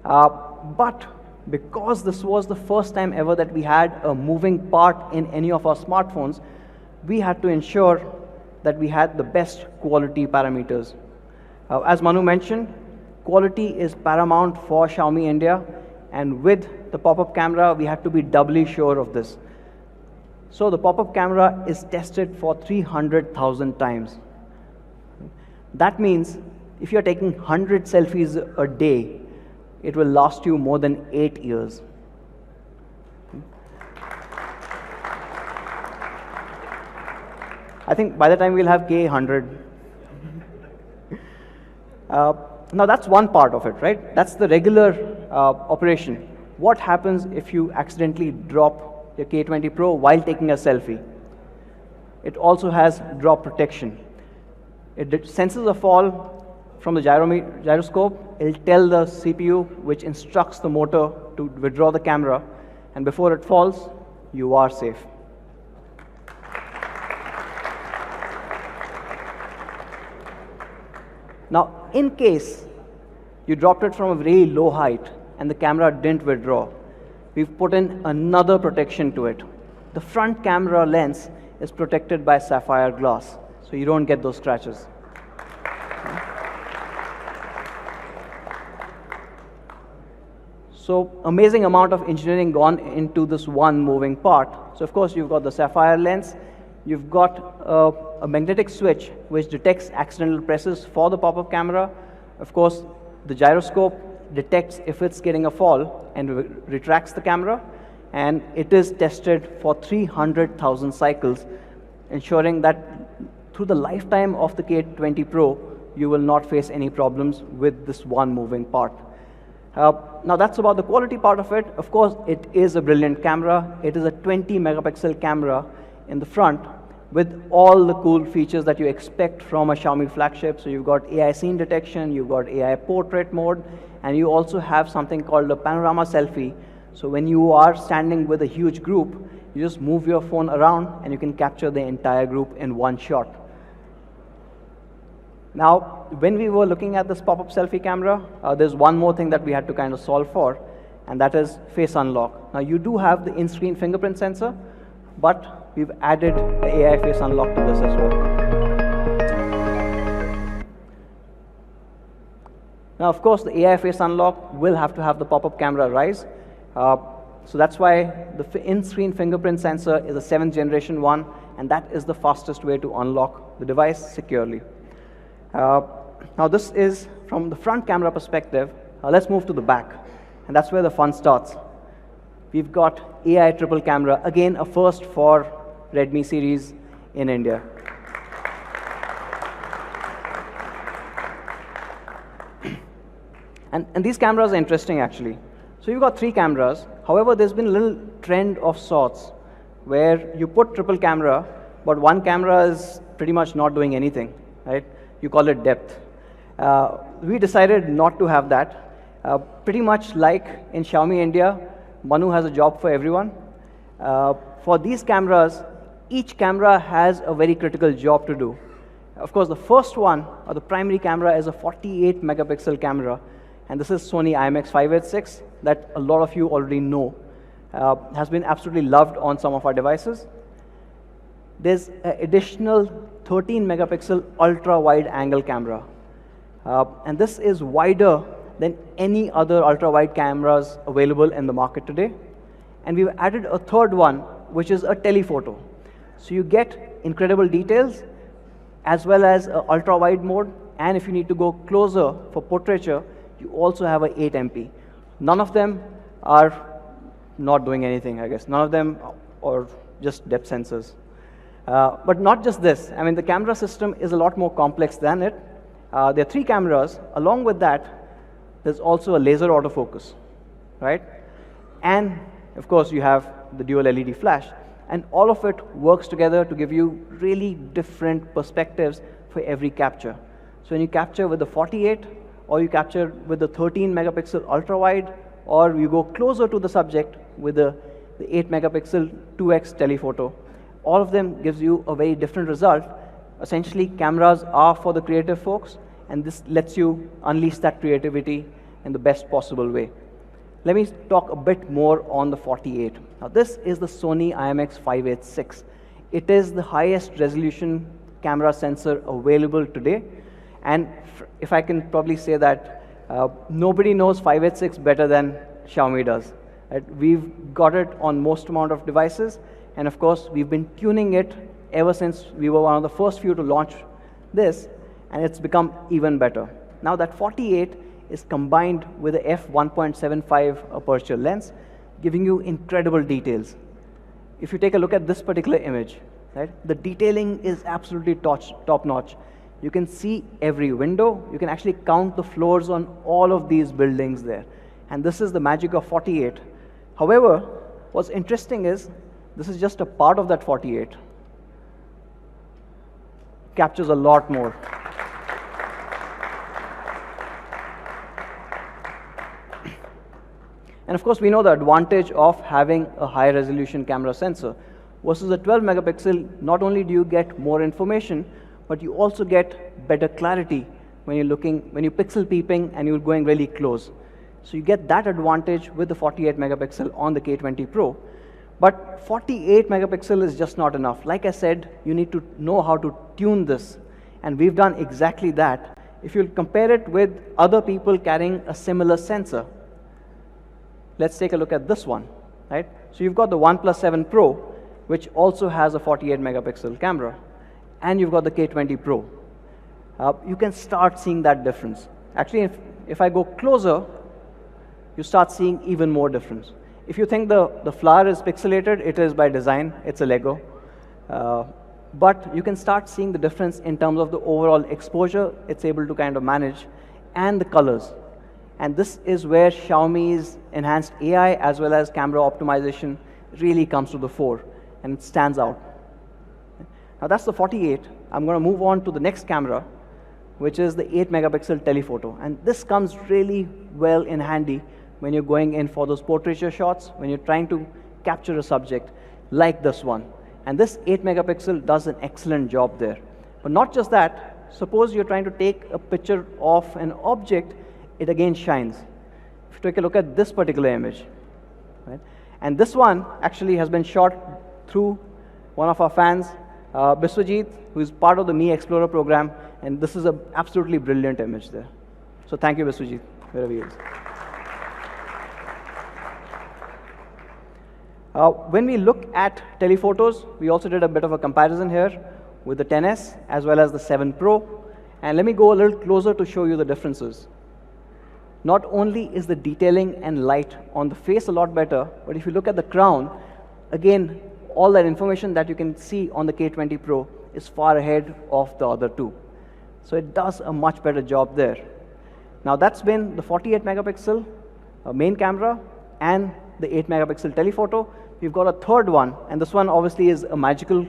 but because this was the first time ever that we had a moving part in any of our smartphones, we had to ensure that we had the best quality parameters. As Manu mentioned, quality is paramount for Xiaomi India, and with the pop-up camera, we had to be doubly sure of this. So the pop-up camera is tested for 300,000 times. That means if you're taking 100 selfies a day, it will last you more than 8 years. I think by the time we'll have K100. Now that's one part of it, right? That's the regular operation. What happens if you accidentally drop your K20 Pro while taking a selfie? It also has drop protection. It senses a fall from the gyroscope. It'll tell the CPU, which instructs the motor to withdraw the camera, and before it falls, you are safe. Now, in case you dropped it from a very low height and the camera didn't withdraw, we've put in another protection to it. The front camera lens is protected by sapphire glass, so you don't get those scratches. So amazing amount of engineering gone into this one moving part. So of course you've got the sapphire lens, you've got a magnetic switch which detects accidental presses for the pop-up camera. Of course, the gyroscope detects if it's getting a fall and retracts the camera, and it is tested for 300,000 cycles, ensuring that through the lifetime of the K20 Pro, you will not face any problems with this one moving part. Now that's about the quality part of it. Of course, it is a brilliant camera. It is a 20 megapixel camera in the front with all the cool features that you expect from a Xiaomi flagship. So you've got AI scene detection, you've got AI portrait mode, and you also have something called a panorama selfie. So when you are standing with a huge group, you just move your phone around and you can capture the entire group in one shot. Now, when we were looking at this pop-up selfie camera, there's one more thing that we had to kind of solve for, and that is face unlock. Now, you do have the in-screen fingerprint sensor, but we've added the AI face unlock to this as well. Now, of course, the AI face unlock will have to have the pop-up camera rise. So that's why the in-screen fingerprint sensor is a 7th generation one, and that is the fastest way to unlock the device securely. Now this is from the front camera perspective. Let's move to the back, and that's where the fun starts. We've got AI triple camera, again a first for Redmi series in India. And these cameras are interesting actually. So you've got 3 cameras. However, there's been a little trend of sorts where you put triple camera, but one camera is pretty much not doing anything, right? You call it depth. We decided not to have that. Pretty much like in Xiaomi India, Manu has a job for everyone. For these cameras, each camera has a very critical job to do. Of course, the first one, or the primary camera, is a 48 megapixel camera. And this is Sony IMX586 that a lot of you already know. Has been absolutely loved on some of our devices. There's an additional 13 megapixel ultra wide angle camera. And this is wider than any other ultra wide cameras available in the market today. And we've added a third one, which is a telephoto. So you get incredible details as well as ultra wide mode. And if you need to go closer for portraiture, you also have a 8 MP. None of them are not doing anything, I guess. None of them are just depth sensors. But not just this. I mean, the camera system is a lot more complex than it. There are 3 cameras. Along with that, there's also a laser autofocus, right? And, of course, you have the dual LED flash. And all of it works together to give you really different perspectives for every capture. So when you capture with the 48, or you capture with the 13 megapixel ultra wide, or you go closer to the subject with the 8 megapixel 2x telephoto, all of them gives you a very different result. Essentially, cameras are for the creative folks, and this lets you unleash that creativity in the best possible way. Let me talk a bit more on the 48. Now, this is the Sony IMX586. It is the highest resolution camera sensor available today. And if I can probably say that, nobody knows 586 better than Xiaomi does. Right? We've got it on most amount of devices. And of course, we've been tuning it ever since we were one of the first few to launch this. And it's become even better. Now that 48 is combined with a f1.75 aperture lens, giving you incredible details. If you take a look at this particular image, right, the detailing is absolutely top-notch. You can see every window. You can actually count the floors on all of these buildings there. And this is the magic of 48. However, what's interesting is this is just a part of that 48. Captures a lot more. And of course, we know the advantage of having a high resolution camera sensor. Versus a 12 megapixel, not only do you get more information, but you also get better clarity when you're pixel peeping and you're going really close. So you get that advantage with the 48 megapixel on the K20 Pro. But 48 megapixel is just not enough. Like I said, you need to know how to tune this. And we've done exactly that. If you compare it with other people carrying a similar sensor, let's take a look at this one, right? So you've got the OnePlus 7 Pro, which also has a 48 megapixel camera. And you've got the K20 Pro. You can start seeing that difference. Actually, if I go closer, you start seeing even more difference. If you think the flower is pixelated, it is by design. It's a Lego. But you can start seeing the difference in terms of the overall exposure it's able to kind of manage and the colors. And this is where Xiaomi's enhanced AI as well as camera optimization really comes to the fore, and it stands out. Now that's the 48. I'm going to move on to the next camera, which is the 8 megapixel telephoto. And this comes really well in handy when you're going in for those portraiture shots, when you're trying to capture a subject like this one. And this 8 megapixel does an excellent job there. But not just that, suppose you're trying to take a picture of an object, it again shines. If you take a look at this particular image, right? And this one actually has been shot through one of our fans, Biswajit, who is part of the Me Explorer program, and this is an absolutely brilliant image there. So thank you, Biswajit, wherever he is. When we look at telephotos, we also did a bit of a comparison here with the 10S as well as the 7 Pro. And let me go a little closer to show you the differences. Not only is the detailing and light on the face a lot better, but if you look at the crown, again, all that information that you can see on the K20 Pro is far ahead of the other two. So it does a much better job there. Now that's been the 48 megapixel main camera and the 8 megapixel telephoto. We've got a third one, and this one obviously is a magical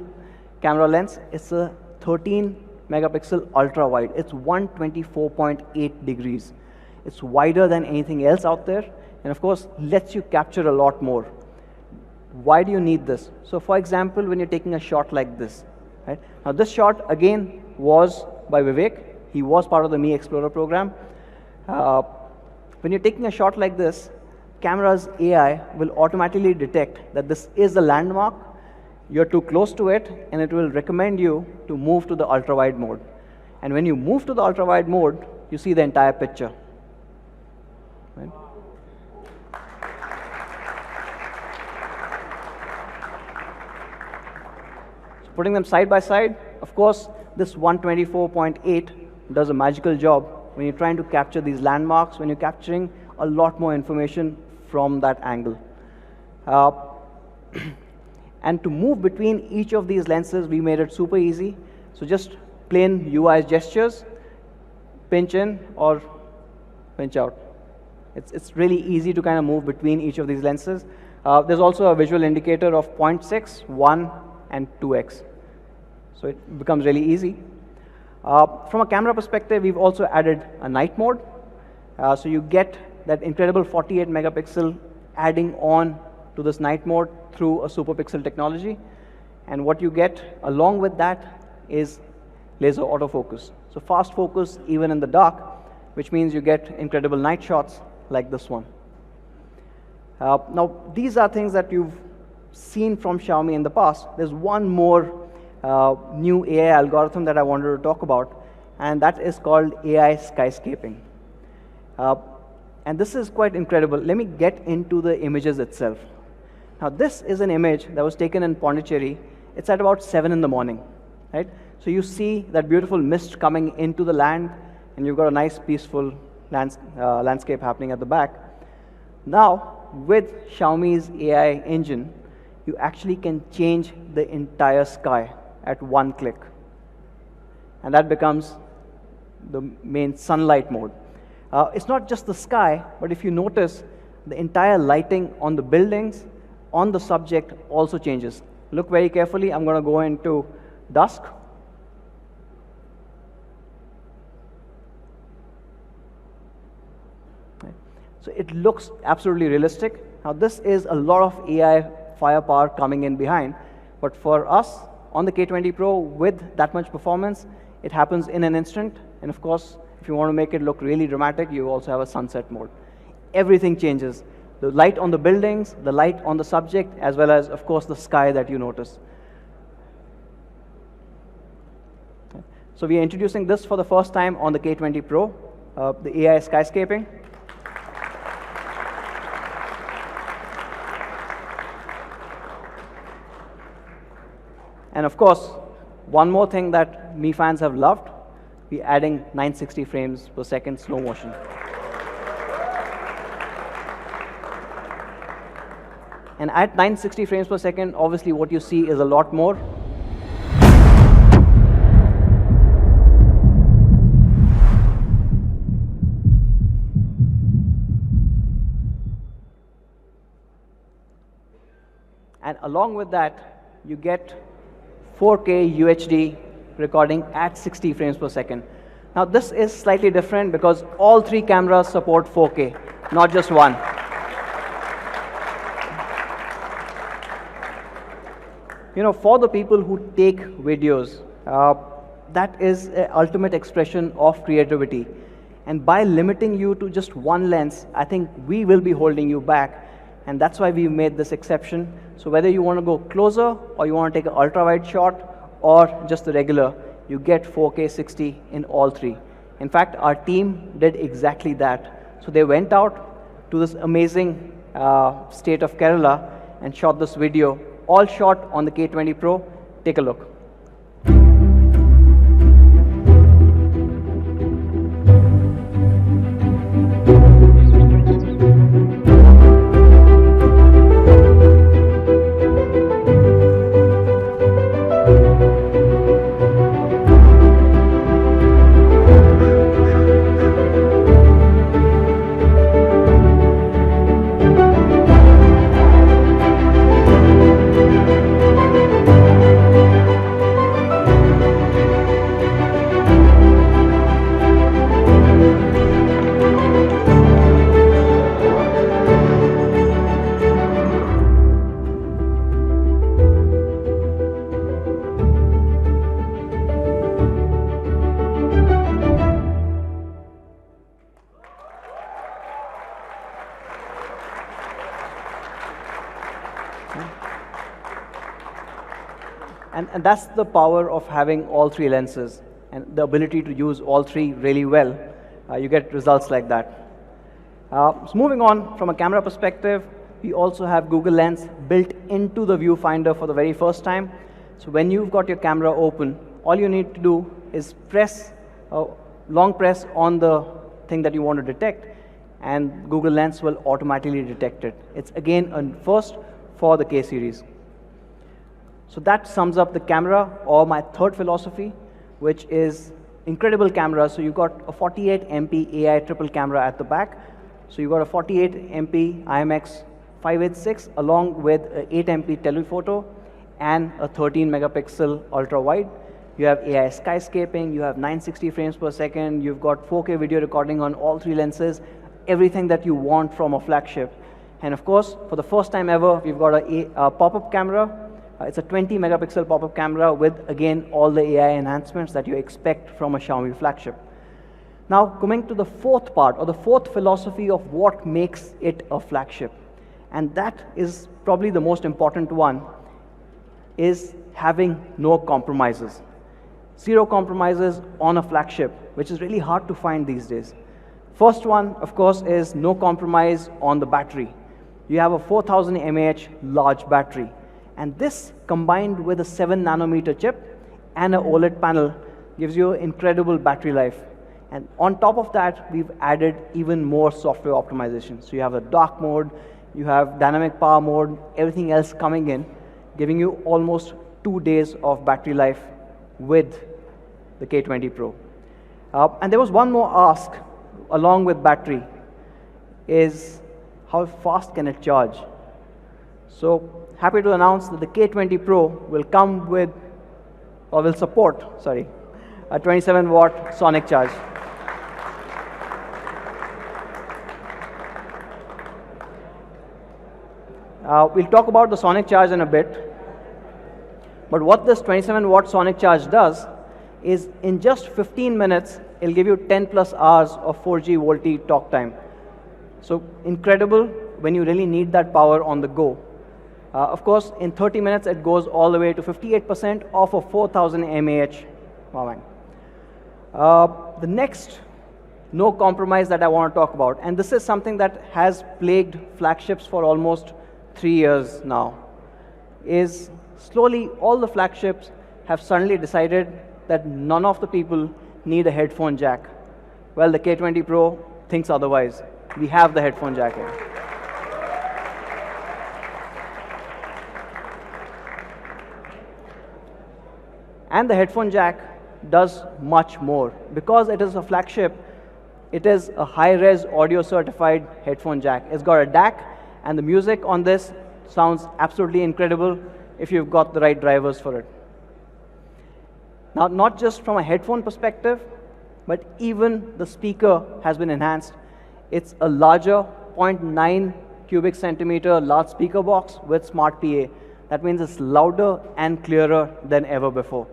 camera lens. It's a 13 megapixel ultra wide. It's 124.8 degrees. It's wider than anything else out there, and of course lets you capture a lot more. Why do you need this? So for example, when you're taking a shot like this, right? Now this shot again was by Vivek. He was part of the Me Explorer program. When you're taking a shot like this, camera's AI will automatically detect that this is a landmark, you're too close to it, and it will recommend you to move to the ultra-wide mode. And when you move to the ultra-wide mode, you see the entire picture. Right? So putting them side by side, of course, this 124.8 does a magical job when you're trying to capture these landmarks, when you're capturing a lot more information from that angle. And to move between each of these lenses, we made it super easy. So just plain UI gestures, pinch in or pinch out. It's really easy to kind of move between each of these lenses. There's also a visual indicator of 0.6, 1, and 2x. So it becomes really easy. From a camera perspective, we've also added a night mode. So you get that incredible 48 megapixel adding on to this night mode through a super pixel technology. And what you get along with that is laser autofocus. So fast focus even in the dark, which means you get incredible night shots like this one. Now, these are things that you've seen from Xiaomi in the past. There's one more new AI algorithm that I wanted to talk about, and that is called AI skyscaping. And this is quite incredible. Let me get into the images itself. Now, this is an image that was taken in Pondicherry. It's at about 7 in the morning, right? So you see that beautiful mist coming into the land, and you've got a nice, peaceful landscape happening at the back. Now, with Xiaomi's AI engine, you actually can change the entire sky at one click. And that becomes the main sunlight mode. It's not just the sky, but if you notice, the entire lighting on the buildings, on the subject also changes. Look very carefully. I'm going to go into dusk. So it looks absolutely realistic. Now this is a lot of AI firepower coming in behind, but for us on the K20 Pro with that much performance, it happens in an instant. And of course, if you want to make it look really dramatic, you also have a sunset mode. Everything changes. The light on the buildings, the light on the subject, as well as, of course, the sky that you notice. So we are introducing this for the first time on the K20 Pro, the AI skyscaping. And of course, one more thing that Mi fans have loved, we're adding 960 frames per second slow motion. And at 960 frames per second, obviously what you see is a lot more. And along with that, you get 4K UHD recording at 60 frames per second. Now this is slightly different because all three cameras support 4K, not just one. You know, for the people who take videos, that is an ultimate expression of creativity. And by limiting you to just one lens, I think we will be holding you back. And that's why we made this exception. So whether you want to go closer or you want to take an ultra-wide shot or just the regular, you get 4K 60 in all three. In fact, our team did exactly that. So they went out to this amazing state of Kerala and shot this video, all shot on the K20 Pro. Take a look. And that's the power of having all three lenses and the ability to use all three really well. You get results like that. So moving on from a camera perspective, we also have Google Lens built into the viewfinder for the very first time. So when you've got your camera open, all you need to do is press, long press on the thing that you want to detect, and Google Lens will automatically detect it. It's again a first for the K series. So that sums up the camera, or my third philosophy, which is incredible camera. So you've got a 48 MP AI triple camera at the back. So you've got a 48 MP IMX 586 along with an 8 MP telephoto and a 13 megapixel ultra wide. You have AI skyscaping, you have 960 frames per second, you've got 4K video recording on all three lenses, everything that you want from a flagship. And of course, for the first time ever, we've got a pop-up camera. It's a 20 megapixel pop-up camera with, again, all the AI enhancements that you expect from a Xiaomi flagship. Now, coming to the fourth part, or the fourth philosophy of what makes it a flagship, and that is probably the most important one, is having no compromises. Zero compromises on a flagship, which is really hard to find these days. First one, of course, is no compromise on the battery. You have a 4000 mAh large battery. And this, combined with a 7 nanometer chip and an OLED panel, gives you incredible battery life. And on top of that, we've added even more software optimization. So you have a dark mode, you have dynamic power mode, everything else coming in, giving you almost 2 days of battery life with the K20 Pro. And there was one more ask along with battery, is how fast can it charge? So happy to announce that the K20 Pro will come with, or will support, a 27 watt sonic charge. We'll talk about the sonic charge in a bit. But what this 27 watt sonic charge does is, in just 15 minutes, it'll give you 10 plus hours of 4G VoLTE talk time. So incredible when you really need that power on the go. Of course, in 30 minutes, it goes all the way to 58% of a 4000 mAh power. The next no compromise that I want to talk about, and this is something that has plagued flagships for almost 3 years now, is slowly all the flagships have suddenly decided that none of the people need a headphone jack. Well, the K20 Pro thinks otherwise. We have the headphone jack here. And the headphone jack does much more. Because it is a flagship, it is a high-res audio certified headphone jack. It's got a DAC, and the music on this sounds absolutely incredible if you've got the right drivers for it. Now, not just from a headphone perspective, but even the speaker has been enhanced. It's a larger 0.9 cubic centimeter large speaker box with smart PA. That means it's louder and clearer than ever before.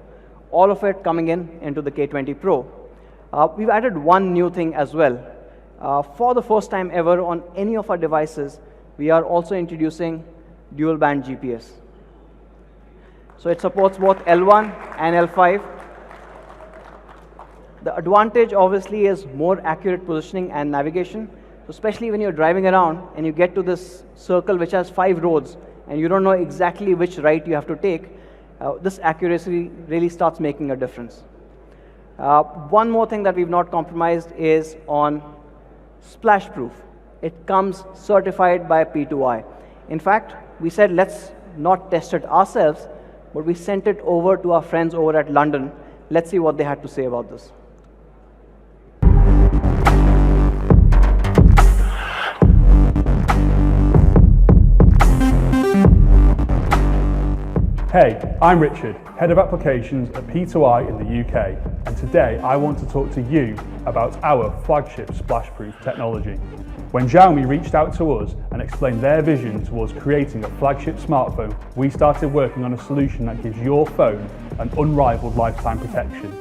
All of it coming into the K20 Pro. We've added one new thing as well. For the first time ever on any of our devices, we are also introducing dual band GPS. So it supports both L1 and L5. The advantage obviously is more accurate positioning and navigation, especially when you're driving around and you get to this circle which has 5 roads and you don't know exactly which right you have to take. This accuracy really starts making a difference. One more thing that we've not compromised is on splash proof. It comes certified by P2I. In fact, we said let's not test it ourselves, but we sent it over to our friends over at London. Let's see what they had to say about this. Hey, I'm Richard, Head of Applications at P2I in the UK, and today I want to talk to you about our flagship splashproof technology. When Xiaomi reached out to us and explained their vision towards creating a flagship smartphone, we started working on a solution that gives your phone an unrivaled lifetime protection.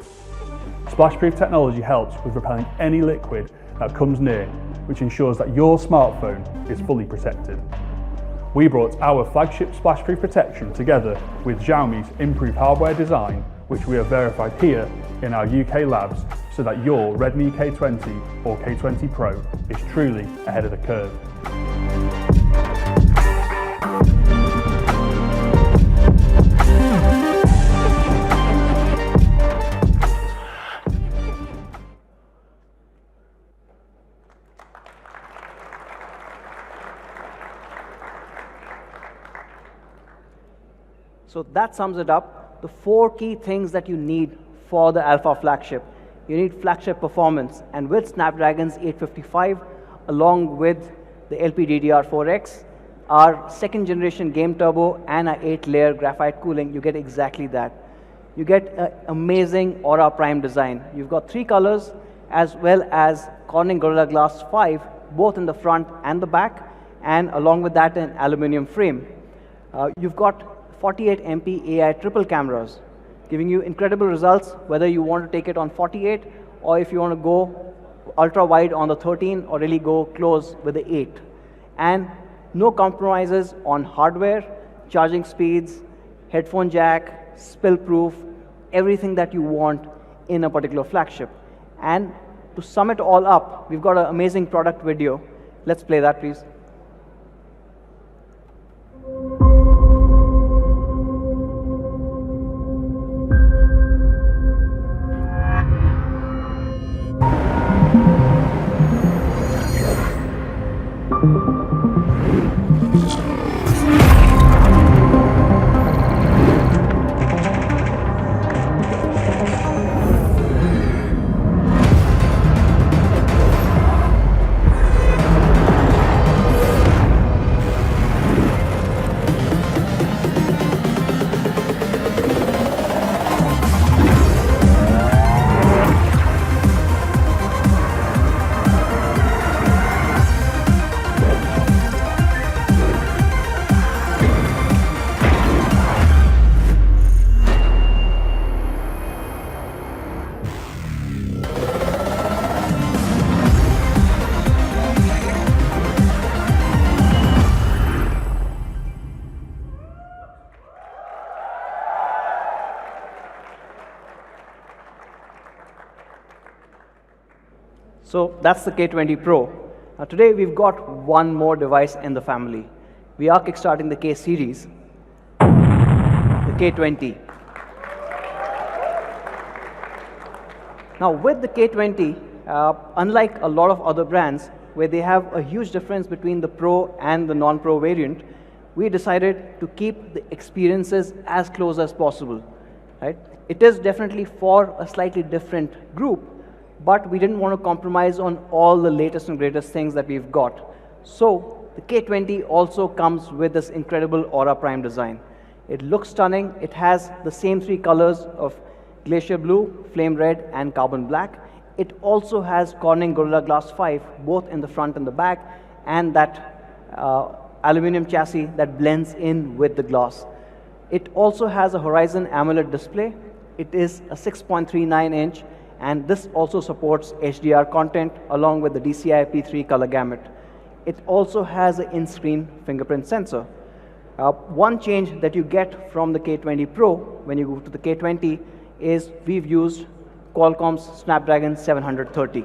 Splashproof technology helps with repelling any liquid that comes near, which ensures that your smartphone is fully protected. we brought our flagship splash-free protection together with Xiaomi's improved hardware design, which we have verified here in our UK labs, so that your Redmi K20 or K20 Pro is truly ahead of the curve. So that sums it up. The 4 key things that you need for the Alpha flagship. You need flagship performance, and with Snapdragon's 855, along with the LPDDR4X, our second generation game turbo and our 8-layer graphite cooling, you get exactly that. You get an amazing Aura Prime design. You've got 3 colors, as well as Corning Gorilla Glass 5, both in the front and the back, and along with that, an aluminum frame. You've got 48 MP AI triple cameras, giving you incredible results, whether you want to take it on 48 or if you want to go ultra wide on the 13 or really go close with the 8. And no compromises on hardware, charging speeds, headphone jack, spill proof, everything that you want in a particular flagship. And to sum it all up, we've got an amazing product video. Let's play that, please. So that's the K20 Pro. Now today we've got one more device in the family. We are kickstarting the K series, the K20. Now with the K20, unlike a lot of other brands where they have a huge difference between the Pro and the non-Pro variant, we decided to keep the experiences as close as possible. Right? It is definitely for a slightly different group, but we didn't want to compromise on all the latest and greatest things that we've got. So the K20 also comes with this incredible Aura Prime design. It looks stunning. It has the same 3 colors of Glacier Blue, Flame Red, and Carbon Black. It also has Corning Gorilla Glass 5, both in the front and the back, and that aluminum chassis that blends in with the glass. It also has a Horizon AMOLED display. It is a 6.39 inch, and this also supports HDR content along with the DCI P3 color gamut. It also has an in-screen fingerprint sensor. One change that you get from the K20 Pro when you go to the K20 is we've used Qualcomm's Snapdragon 730.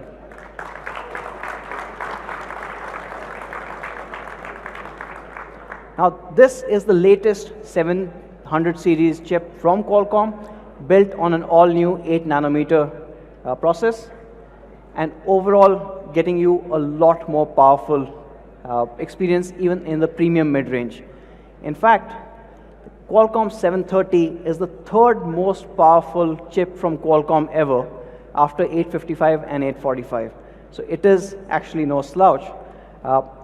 Now this is the latest 700 series chip from Qualcomm, built on an all-new 8 nanometer process, and overall getting you a lot more powerful experience even in the premium mid-range. In fact, Qualcomm 730 is the 3rd most powerful chip from Qualcomm ever, after 855 and 845. So it is actually no slouch.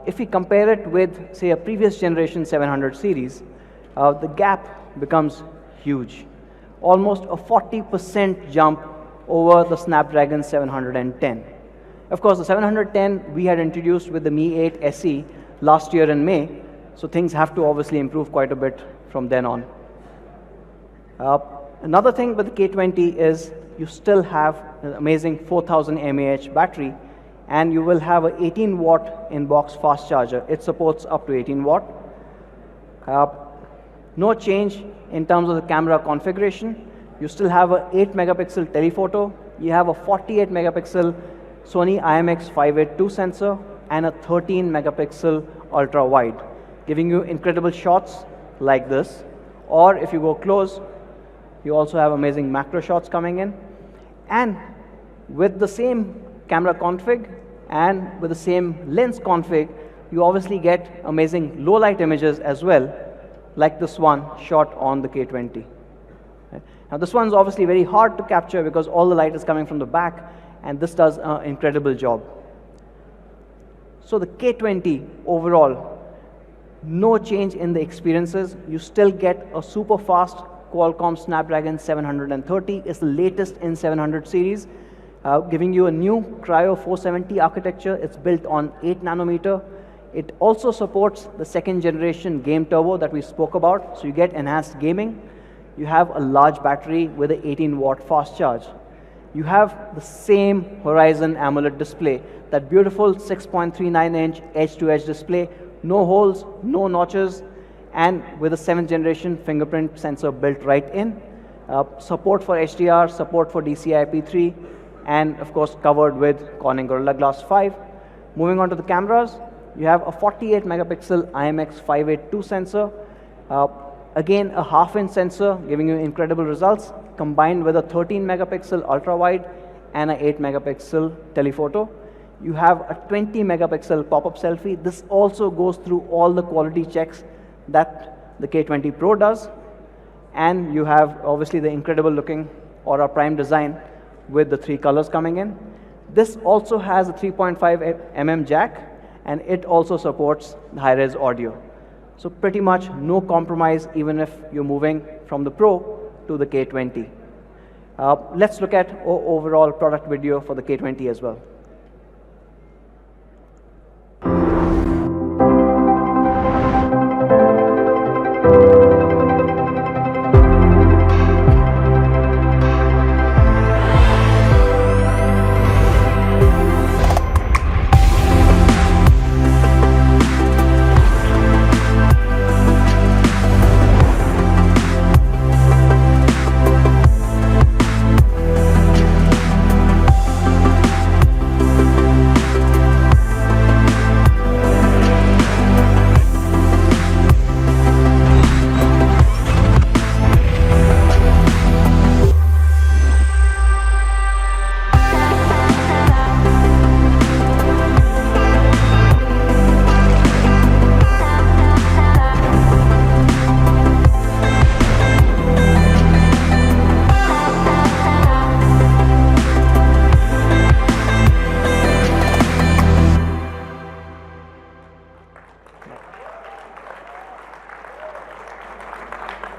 If we compare it with, say, a previous generation 700 series, the gap becomes huge. Almost a 40% jump over the Snapdragon 710. Of course, the 710 we had introduced with the Mi 8 SE last year in May, so things have to obviously improve quite a bit from then on. Another thing with the K20 is you still have an amazing 4000 mAh battery, and you will have an 18 watt in-box fast charger. It supports up to 18 watt. No change in terms of the camera configuration. You still have a 8 megapixel telephoto. You have a 48 megapixel Sony IMX582 sensor and a 13 megapixel ultra wide, giving you incredible shots like this. Or if you go close, you also have amazing macro shots coming in. And with the same camera config and with the same lens config, you obviously get amazing low light images as well, like this one shot on the K20. Now this one's obviously very hard to capture because all the light is coming from the back, and this does an incredible job. So the K20 overall, no change in the experiences. You still get a super fast Qualcomm Snapdragon 730. It's the latest in 700 series, giving you a new Cryo 470 architecture. It's built on 8 nanometer. It also supports the second generation game turbo that we spoke about, so you get enhanced gaming. You have a large battery with an 18-watt fast charge. You have the same Horizon AMOLED display, that beautiful 6.39-inch edge-to-edge display, no holes, no notches, and with a 7th generation fingerprint sensor built right in. Support for HDR, support for DCI-IP3, and of course covered with Corning Gorilla Glass 5. Moving on to the cameras, you have a 48 megapixel IMX582 sensor. Again, a half-inch sensor giving you incredible results, combined with a 13 megapixel ultra-wide and an 8 megapixel telephoto. You have a 20 megapixel pop-up selfie. This also goes through all the quality checks that the K20 Pro does. And you have obviously the incredible looking Aura Prime design with the 3 colors coming in. This also has a 3.5 mm jack, and it also supports high-res audio. So pretty much no compromise even if you're moving from the Pro to the K20. Let's look at overall product video for the K20 as well.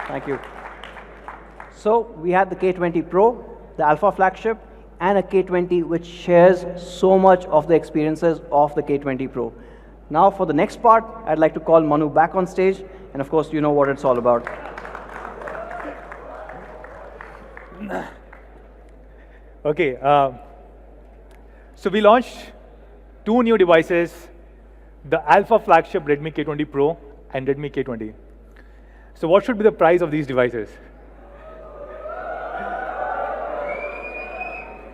Thank you. So we had the K20 Pro, the Alpha flagship, and a K20 which shares so much of the experiences of the K20 Pro. Now for the next part, I'd like to call Manu back on stage, and of course you know what it's all about. Okay, so we launched 2 new devices, the Alpha flagship Redmi K20 Pro and Redmi K20. So what should be the price of these devices?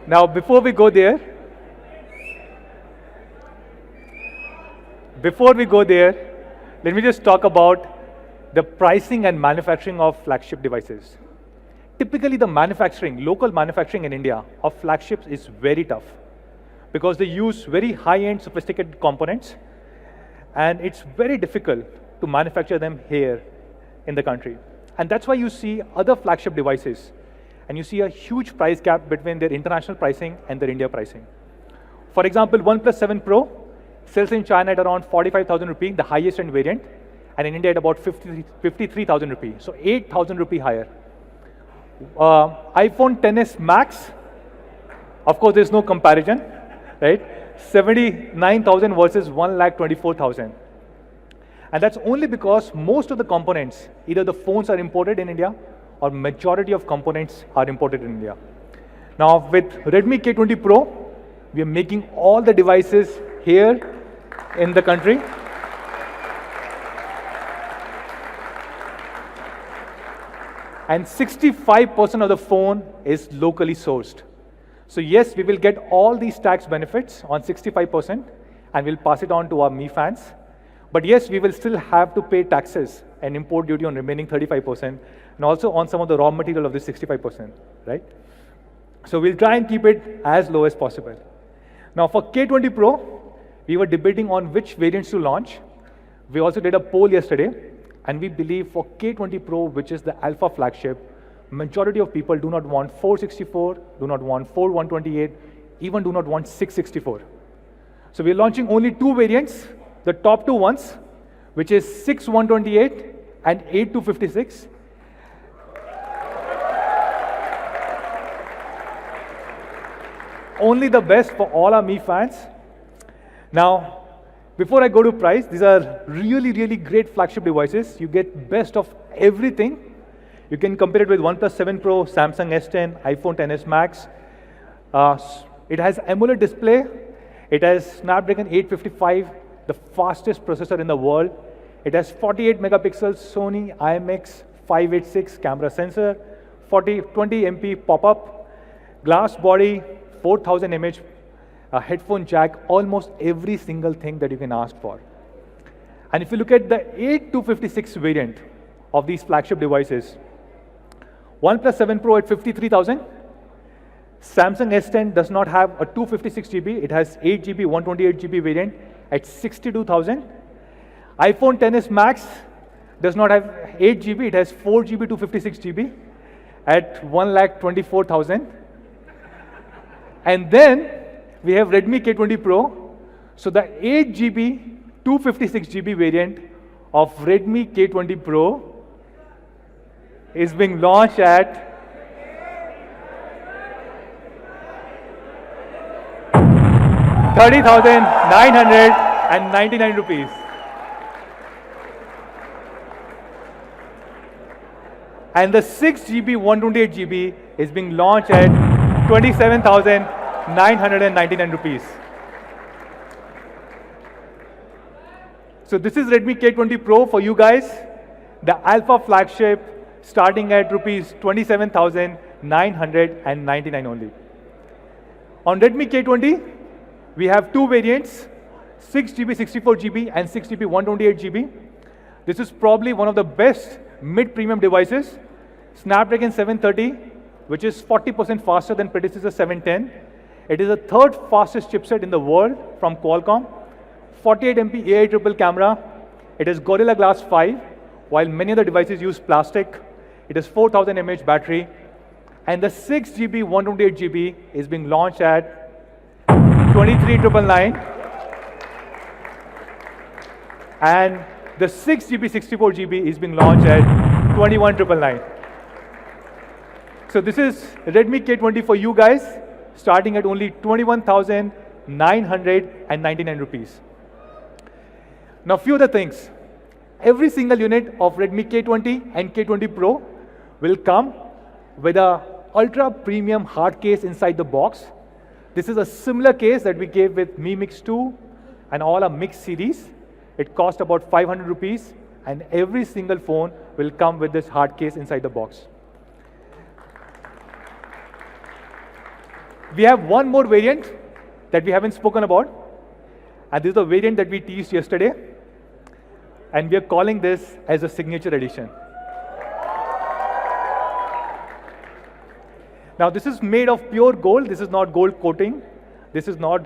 Now, before we go there, let me just talk about the pricing and manufacturing of flagship devices. Typically, the local manufacturing in India of flagships is very tough because they use very high-end sophisticated components, and it's very difficult to manufacture them here in the country. And that's why you see other flagship devices, and you see a huge price gap between their international pricing and their India pricing. For example, OnePlus 7 Pro sells in China at around 45,000 rupee, the highest end variant, and in India at about 53,000 rupee, so 8,000 rupee higher. iPhone XS Max, of course there's no comparison, right? 79,000 versus 1,24,000. And that's only because most of the components, either the phones are imported in India or majority of components are imported in India. Now with Redmi K20 Pro, we are making all the devices here in the country. and 65% of the phone is locally sourced. So yes, we will get all these tax benefits on 65% and we'll pass it on to our Mi fans. But yes, we will still have to pay taxes and import duty on remaining 35% and also on some of the raw material of this 65%, right? So we'll try and keep it as low as possible. Now for K20 Pro, we were debating on which variants to launch. We also did a poll yesterday, and we believe for K20 Pro, which is the alpha flagship, majority of people do not want 464, do not want 4128, even do not want 664. So we're launching only two variants, the top two ones, which is 6128 and 8256. Only the best for all our Mi fans. Now, before I go to price, these are really, really great flagship devices. You get best of everything. You can compare it with OnePlus 7 Pro, Samsung S10, iPhone XS Max. It has AMOLED display. It has Snapdragon 855, the fastest processor in the world. It has 48 megapixels Sony IMX586 camera sensor, 20 MP pop-up, glass body, 4000 mAh headphone jack, almost every single thing that you can ask for. And if you look at the 8256 variant of these flagship devices, OnePlus 7 Pro at 53,000, Samsung S10 does not have a 256 GB, it has 8 GB, 128 GB variant at 62,000. iPhone XS Max does not have 8 GB, it has 4 GB, 256 GB at 1,24,000. And then we have Redmi K20 Pro. So the 8 GB, 256 GB variant of Redmi K20 Pro is being launched at 30,999 rupees. And the 6 GB, 128 GB is being launched at 27,999 rupees. So this is Redmi K20 Pro for you guys. The alpha flagship starting at rupees 27,999 only. On Redmi K20, we have two variants, 6 GB, 64 GB and 6 GB, 128 GB. This is probably one of the best mid-premium devices. Snapdragon 730, which is 40% faster than predecessor 710. It is the third fastest chipset in the world from Qualcomm. 48 MP AI triple camera. It is Gorilla Glass 5, while many other devices use plastic. It is 4000 mAh battery. And the 6 GB, 128 GB is being launched at 23,999. And the 6 GB, 64 GB is being launched at 21,999. So this is Redmi K20 for you guys, starting at only 21,999 rupees. Now, few other things. Every single unit of Redmi K20 and K20 Pro will come with a ultra premium hard case inside the box. This is a similar case that we gave with Mi Mix 2 and all our Mix series. It cost about 500 rupees, and every single phone will come with this hard case inside the box. We have one more variant that we haven't spoken about, and this is the variant that we teased yesterday, and we are calling this as a signature edition. Now, this is made of pure gold. This is not gold coating. This is not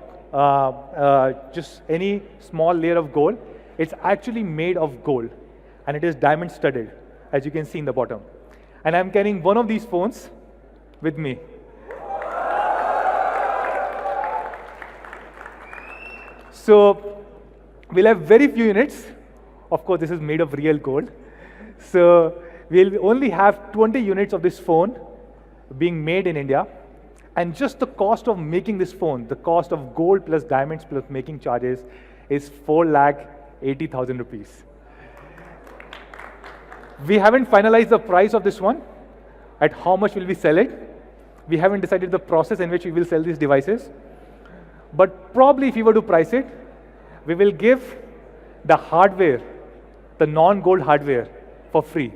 just any small layer of gold. It's actually made of gold, and it is diamond studded, as you can see in the bottom. And I'm carrying one of these phones with me. So we'll have very few units. Of course, this is made of real gold. So we'll only have 20 units of this phone being made in India. And just the cost of making this phone, the cost of gold plus diamonds plus making charges, is 4,80,000 rupees. We haven't finalized the price of this one, at how much will we sell it. We haven't decided the process in which we will sell these devices. But probably if we were to price it, we will give the hardware, the non-gold hardware, for free.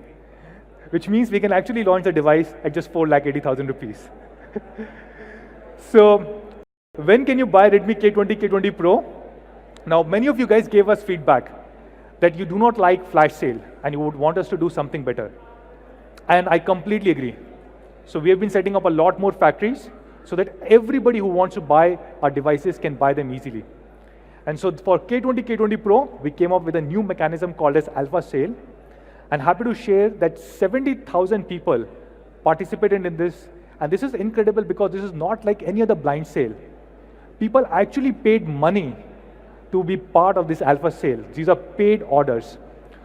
which means we can actually launch the device at just 4,80,000 rupees. So when can you buy Redmi K20, K20 Pro? Now, many of you guys gave us feedback that you do not like flash sale and you would want us to do something better. And I completely agree. So we have been setting up a lot more factories so that everybody who wants to buy our devices can buy them easily. And so for K20, K20 Pro, we came up with a new mechanism called as Alpha Sale. And happy to share that 70,000 people participated in this. And this is incredible because this is not like any other blind sale. People actually paid money to be part of this Alpha Sale. These are paid orders.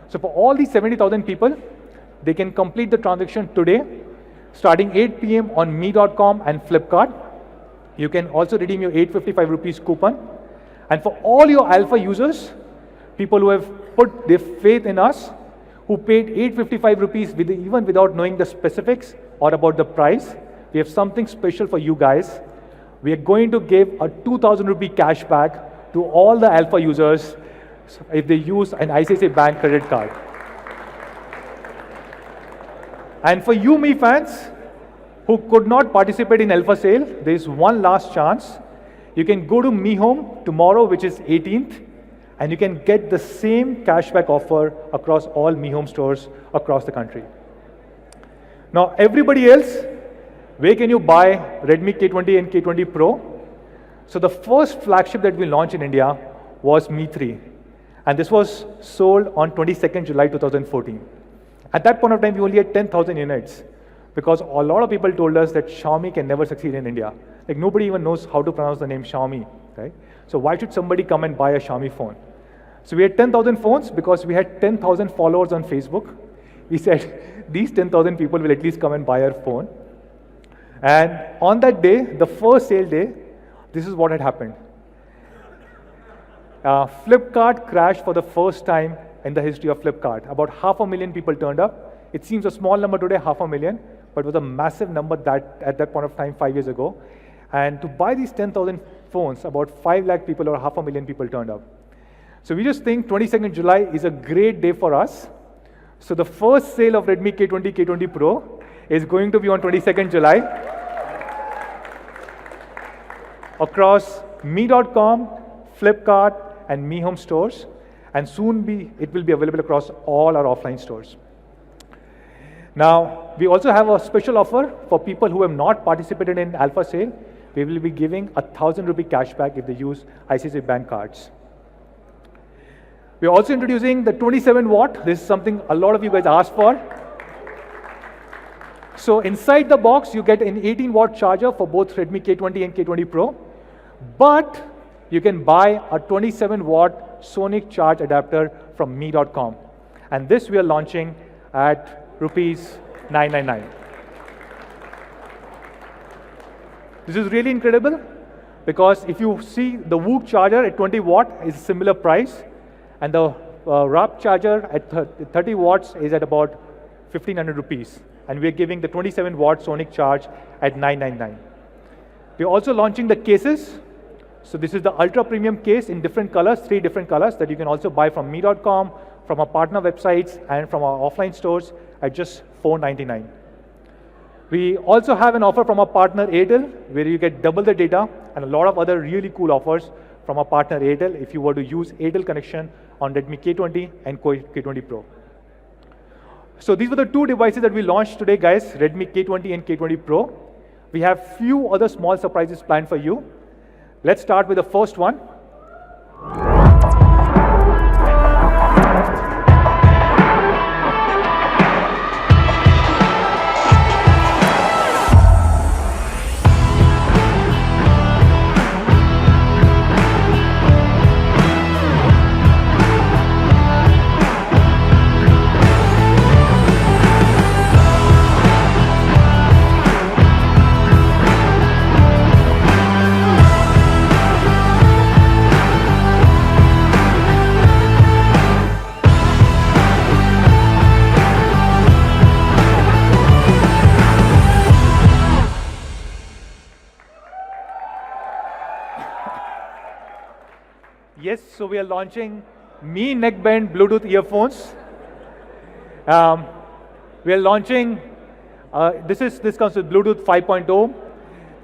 So for all these 70,000 people, they can complete the transaction today, starting 8 p.m. on me.com and Flipkart. You can also redeem your 855 rupees coupon. And for all your Alpha users, people who have put their faith in us, who paid 855 rupees even without knowing the specifics or about the price, we have something special for you guys. We are going to give a 2,000 rupee cash back to all the Alpha users if they use an ICICI Bank credit card. And for you Mi fans who could not participate in Alpha Sale, there is one last chance. You can go to Mi Home tomorrow, which is 18th, and you can get the same cashback offer across all Mi Home stores across the country. Now, everybody else, where can you buy Redmi K20 and K20 Pro? So the first flagship that we launched in India was Mi 3. And this was sold on 22nd July 2014. At that point of time, we only had 10,000 units because a lot of people told us that Xiaomi can never succeed in India. Like nobody even knows how to pronounce the name Xiaomi, right? So why should somebody come and buy a Xiaomi phone? So we had 10,000 phones because we had 10,000 followers on Facebook. We said, these 10,000 people will at least come and buy our phone. And on that day, the first sale day, this is what had happened. Flipkart crashed for the first time in the history of Flipkart. About 500,000 people turned up. It seems a small number today, 500,000, but it was a massive number at that point of time 5 years ago. And to buy these 10,000 phones, about 5 lakh people or 500,000 people turned up. So we just think 22nd July is a great day for us. So the first sale of Redmi K20, K20 Pro is going to be on 22nd July across me.com, Flipkart, and Mi Home stores. And soon it will be available across all our offline stores. Now, we also have a special offer for people who have not participated in Alpha Sale. We will be giving a 1,000 rupee cashback if they use ICICI Bank cards. We are also introducing the 27 watt. This is something a lot of you guys asked for. So inside the box, you get an 18 watt charger for both Redmi K20 and K20 Pro. But you can buy a 27 watt Sonic charge adapter from me.com. And this we are launching at rupees 999. This is really incredible because if you see the Whoop charger at 20 watt is a similar price, and the RAP charger at 30 watts is at about 1,500 rupees. And we're giving the 27 watt Sonic charge at 999. We're also launching the cases. So this is the ultra premium case in different colors, 3 different colors that you can also buy from me.com, from our partner websites, and from our offline stores at just $499. We also have an offer from our partner Airtel, where you get double the data and a lot of other really cool offers from our partner Airtel if you were to use Airtel connection on Redmi K20 and K20 Pro. So these were the 2 devices that we launched today, guys, Redmi K20 and K20 Pro. We have few other small surprises planned for you. Let's start with the first one. Yes, so we are launching Mi Neckband Bluetooth earphones. We are launching, this comes with Bluetooth 5.0,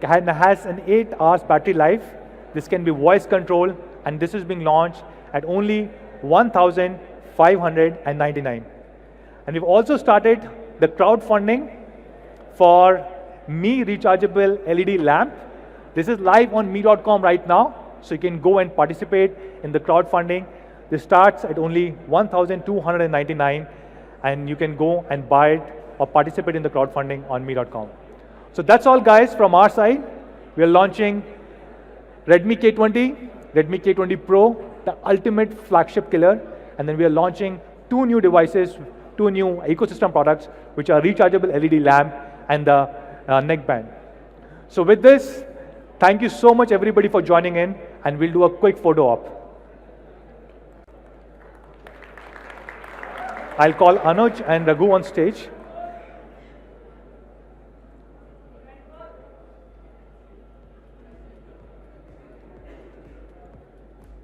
and has an 8 hours battery life. This can be voice control, and this is being launched at only 1,599. And we've also started the crowdfunding for Mi rechargeable LED lamp. This is live on mi.com right now, so you can go and participate in the crowdfunding. This starts at only 1,299, and you can go and buy it or participate in the crowdfunding on mi.com. So that's all, guys, from our side. We are launching Redmi K20, Redmi K20 Pro, the ultimate flagship killer, and then we are launching 2 new devices, 2 new ecosystem products, which are rechargeable LED lamp and the neckband. So with this, thank you so much, everybody, for joining in, and we'll do a quick photo op. I'll call Anuj and Raghu on stage.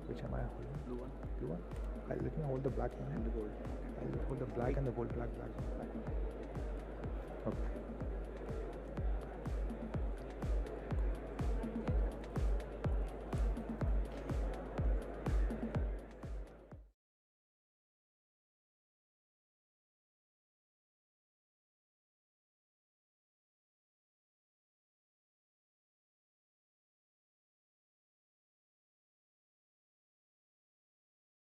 Which am I holding? Blue one. Blue one? Let me hold the black one and the gold. I'll hold the black and the gold, black. Okay.